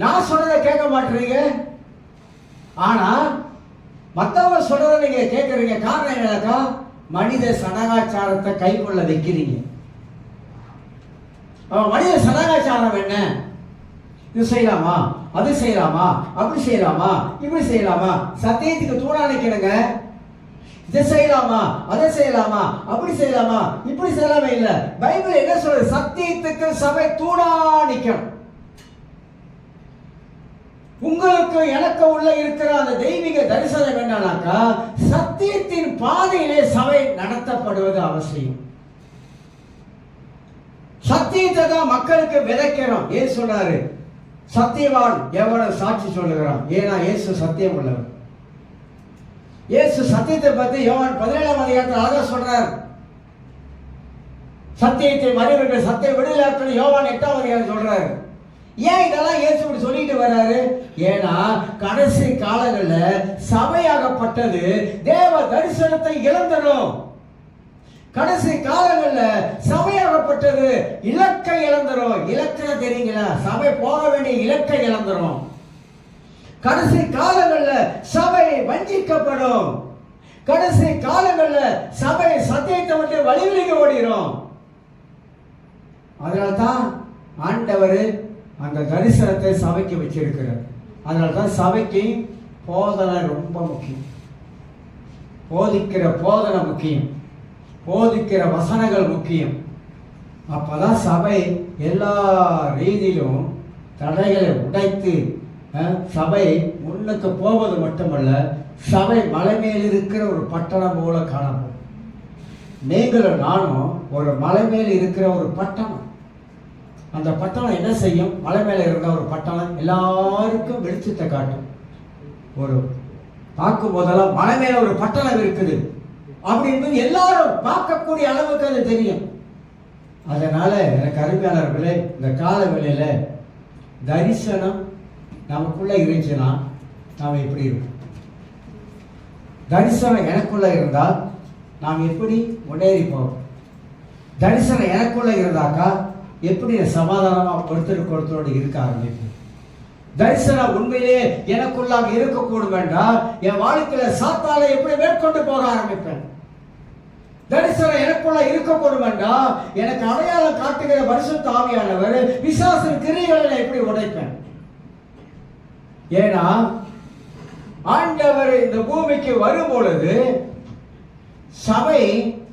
S1: நான் சொல்றதை கேட்க மாட்டீங்க. ஆனா மற்றவங்க சொல்றதை நீங்க கேட்கறீங்க. காரணம் என்னக்கா, மனித சடங்காச்சாரத்தை கை கொள்ள வைக்கிறீங்க. மனித சடங்காச்சாரம் என்ன? இது செய்யலாமா, அது செய்யலாமா, அப்படி செய்யலாமா, இப்படி செய்யலாமா, சத்தியத்துக்கு தூணா நிக்கணுங்க. இதை செய்யலாமா, அதை செய்யலாமா, அப்படி செய்யலாமா, இப்படி செய்யலாமே இல்ல. பைபிள் என்ன சொல்றது? சத்தியத்துக்கு சபை தூணா நிக்கணும். உங்களுக்கு எனக்கு உள்ள இருக்கிற அந்த தெய்வீக தரிசனம் என்னன்னாக்கா, சத்தியத்தின் பாதையிலே சபை நடத்தப்படுவது அவசியம். சத்தியத்தை தான் மக்களுக்கு விதைக்கிறோம். ஏன் சொன்னாரு, சத்தியவான் எவனும் சாட்சி சொல்லுகிறான். ஏன்னா இயேசு சத்தியம் உள்ளவர். இயேசு சத்தியத்தை பத்தி யோவான் 17ஆம் அதிகாரத்தில் அழகா சொல்றார். சத்தியத்தை மறைவர்கள் சத்திய விடுதலை யோவான் 8ஆம் அதிகாரம் சொல்றாரு. ஏன் இதெல்லாம் இயேசு இப்படி சொல்லிட்டு வர்றாரு? ஏன்னா கடைசி காலங்களில் சபையாகப்பட்டது தேவ தரிசனத்தை இழந்துடும். கடைசி காலங்களில் சபையாகப்பட்டது இலக்கை இழந்துரும். இலக்கை தெரியுங்களா? சபை போக வேண்டிய இலக்கை இழந்துரும். கடைசி காலங்களில் சபை வஞ்சிக்கப்படும். கடைசி காலங்களில் சபை சத்தியத்தை விட்டு வழிவிலகி ஓடிடும். அதனால்தான் ஆண்டவர் அந்த தரிசனத்தை சபைக்கு வச்சிருக்கிறார். அதனால்தான் சபைக்கு போதனை ரொம்ப முக்கியம். போதிக்கிற போதனை முக்கியம், போதிக்கிற வசனங்கள் முக்கியம். அப்பதான் சபை எல்லா ரீதியிலும் தடைகளை உடைத்து சபை முன்னுக்கு போவது மட்டுமல்ல, சபை மலை மேல் இருக்கிற ஒரு பட்டணம் போல காணப்படும். நீங்களும் நானும் ஒரு மலை மேல் இருக்கிற ஒரு பட்டணம். அந்த பட்டணம் என்ன செய்யும்? மலை மேல இருந்த ஒரு பட்டணம் எல்லாருக்கும் வெளிச்சத்தை காட்டும். ஒரு பார்க்கும் போதெல்லாம் மலை மேல ஒரு பட்டணம் இருக்குது அப்படின்னு எல்லாரும் பார்க்கக்கூடிய அளவுக்கு அது தெரியும். அதனால எனக்கு அருமையாளர்களே, இந்த கால வேளையில தரிசனம் நமக்குள்ள இருந்துச்சுன்னா நாம் எப்படி இருக்கும்? தரிசனம் எனக்குள்ள இருந்தால் நாம் எப்படி முன்னேறி போவோம்? தரிசனம் எனக்குள்ள இருந்தாக்கா எப்படி சமாதானமா ஒருத்தருக்கு ஒருத்தரோடு இருக்க ஆரம்பிப்போம்? தரிசனம் உண்மையிலே எனக்குள்ளாக இருக்கக்கூடும் என்றால் என் வாழ்க்கையில சாத்தானை எப்படி மேற்கொண்டு போக ஆரம்பிப்பேன். தரிசனம் எனக்குள்ள இருக்கக்கூடும் என்றால் எனக்கு அடையாளம் காட்டுகிற பரிசுத்த ஆவியானவர் பிசாசின் கிரியைகளை எப்படி உடைப்பேன். ஏன்னா ஆண்டவர் இந்த பூமிக்கு வரும் பொழுது சபை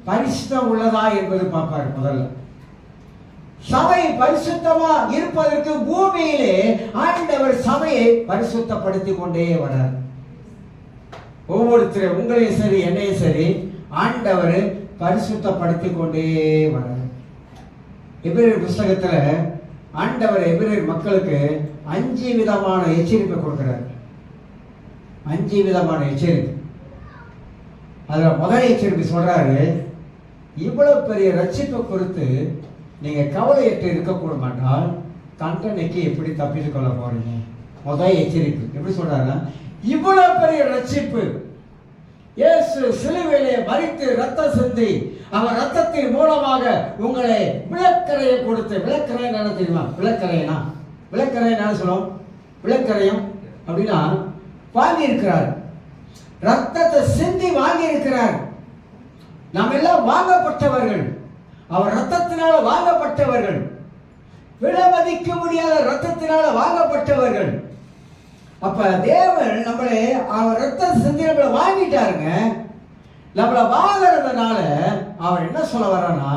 S1: பரிசுத்தம் உள்ளதா என்பது பார்ப்பார். முதல்ல சபை பரிசுத்தமா இருப்பதற்கு பூமியிலே ஆண்டவர் சபையை பரிசுத்தப்படுத்திக் கொண்டே வரார். ஒவ்வொருத்தரும் உங்களையும் சரி என்னையும் சரி ஆண்டவர் பரிசுத்தப்படுத்திக் கொண்டே வரார். எபிரேயர் புஸ்தகத்துல ஆண்டவர் எபிரேயர் மக்களுக்கு 5 விதமான எச்சரிக்கை கொடுக்கிறார். 5 விதமான எச்சரிக்கை. அதுல முதல் எச்சரிக்கை சொல்றாரு, இவ்வளவு பெரிய ரட்சிப்பை குறித்து நீங்க கவலையற்று இருக்கக்கூடும் என்றால் தண்டனைக்கு எப்படி தப்பித்துக் கொள்ள போறீங்க. முதல் எச்சரிக்கை எப்படி சொல்றாருன்னா, இவ்வளவு பெரிய ரட்சிப்பு, இயேசு சிலுவையிலே மரித்து ரத்தம் சிந்தி அவர் ரத்தத்தின் மூலமாக உங்களை விளக்கரையை கொடுத்து, விளக்கரை என்ன தெரியுமா? விளக்கரைனா என்ன சொல்லுவோம்? விளக்கரையும் அப்படின்னா வாங்கி இருக்கிறார், ரத்தத்தை சிந்தி வாங்கி இருக்கிறார். நாம் எல்லாம் வாங்கப்பட்டவர்கள், அவர் ரத்தத்தினால வாங்கப்பட்டவர்கள், விலைமதிக்க முடியாத ரத்தத்தினால வாங்கப்பட்டவர்கள். அப்ப தேவன் நம்மளை அவர் ரத்த சிந்தி நம்மளை வாங்கிட்டாருங்க. நம்மளை வாங்குறதுனால அவர் என்ன சொல்ல வர்றான்னா,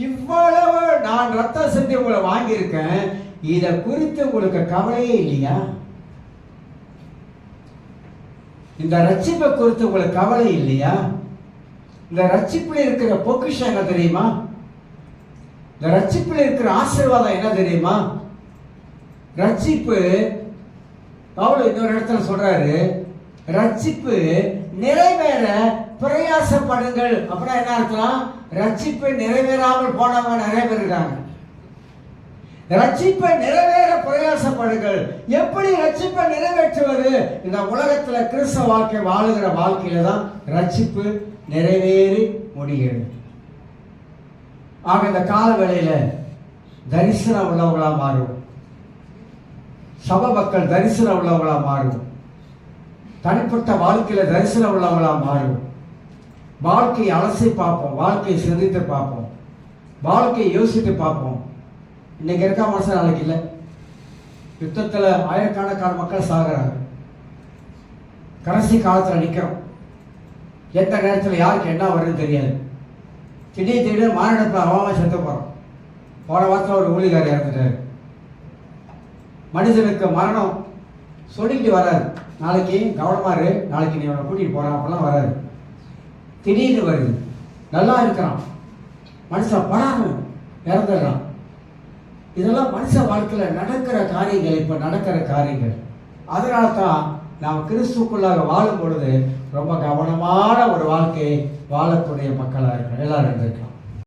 S1: இவ்வளவு நான் ரத்த சிந்தி உங்களை வாங்கியிருக்கேன், இதை குறித்து உங்களுக்கு கவலையே இல்லையா? இந்த ரட்சிப்பை குறித்து உங்களுக்கு கவலை இல்லையா? இந்த ரட்சிப்பில் இருக்கிற பொக்கிஷம் என்ன தெரியுமா? இந்த ரட்சிப்பில் இருக்கிற ஆசீர்வாதம் என்ன தெரியுமா? ரட்சிப்பு, பவுல் இன்னொரு இடத்துல சொல்றாரு, ரட்சிப்பு நிறைவேற பிரயாசப்படுங்கள். அப்படின்னா என்ன அர்த்தம்? ரட்சிப்பு நிறைவேறாமல் போனவங்க நிறைய பேர் இருக்காங்க. ரட்சிப்பை நிறைவேற பிரயாசப்படுங்கள். எப்படி ரட்சிப்பை நிறைவேற்றுவது? இந்த உலகத்துல கிறிஸ்தவ வாழ்க்கை வாழுகிற வாழ்க்கையில தான் ரட்சிப்பு நிறைவேறி முடிகிறது. ஆக இந்த கால வேளையில தரிசனம் உள்ளவங்களா மாறும். சபை மக்கள் தரிசனம் உள்ளவங்களா மாறும். தனிப்பட்ட வாழ்க்கையில தரிசனம் உள்ளவங்களா மாறும். வாழ்க்கையை அலசி பார்ப்போம், வாழ்க்கையை சிந்தித்து பார்ப்போம், வாழ்க்கையை யோசித்து பார்ப்போம். இன்னைக்கு இருக்க மனுஷன் நாளைக்கு இல்லை. யுத்தத்தில் ஆயிரக்கணக்கான மக்கள் சாகுறாங்க. கடைசி காலத்தில் நிற்கிறோம். எந்த நேரத்தில் யாருக்கு என்ன வருதுன்னு தெரியாது. திடீர்னு மாநிலத்தில் அவன் செத்து போகிறோம். போன வாரத்தில் ஒரு ஊழிகாரி இறந்துட்டார். மனிதனுக்கு மரணம் சொல்லிட்டு வராது. நாளைக்கு கவனமாரு, நாளைக்கு நீ அவனை கூட்டிகிட்டு போகிறான், அப்படிலாம் வராது. திடீர்னு வருது. நல்லா இருக்கிறான், மனுஷன் படாம இறந்துடுறான். இதெல்லாம் மனுஷ வாழ்க்கையில் நடக்கிற காரியங்கள், இப்போ நடக்கிற காரியங்கள். அதனால தான் நாம் கிறிஸ்துக்குள்ளாக வாழும் பொழுது ரொம்ப கவனமான ஒரு வாழ்க்கையை வாழக்கூடிய மக்களாக இருக்கணும். எல்லாரும் இருந்திருக்கலாம்.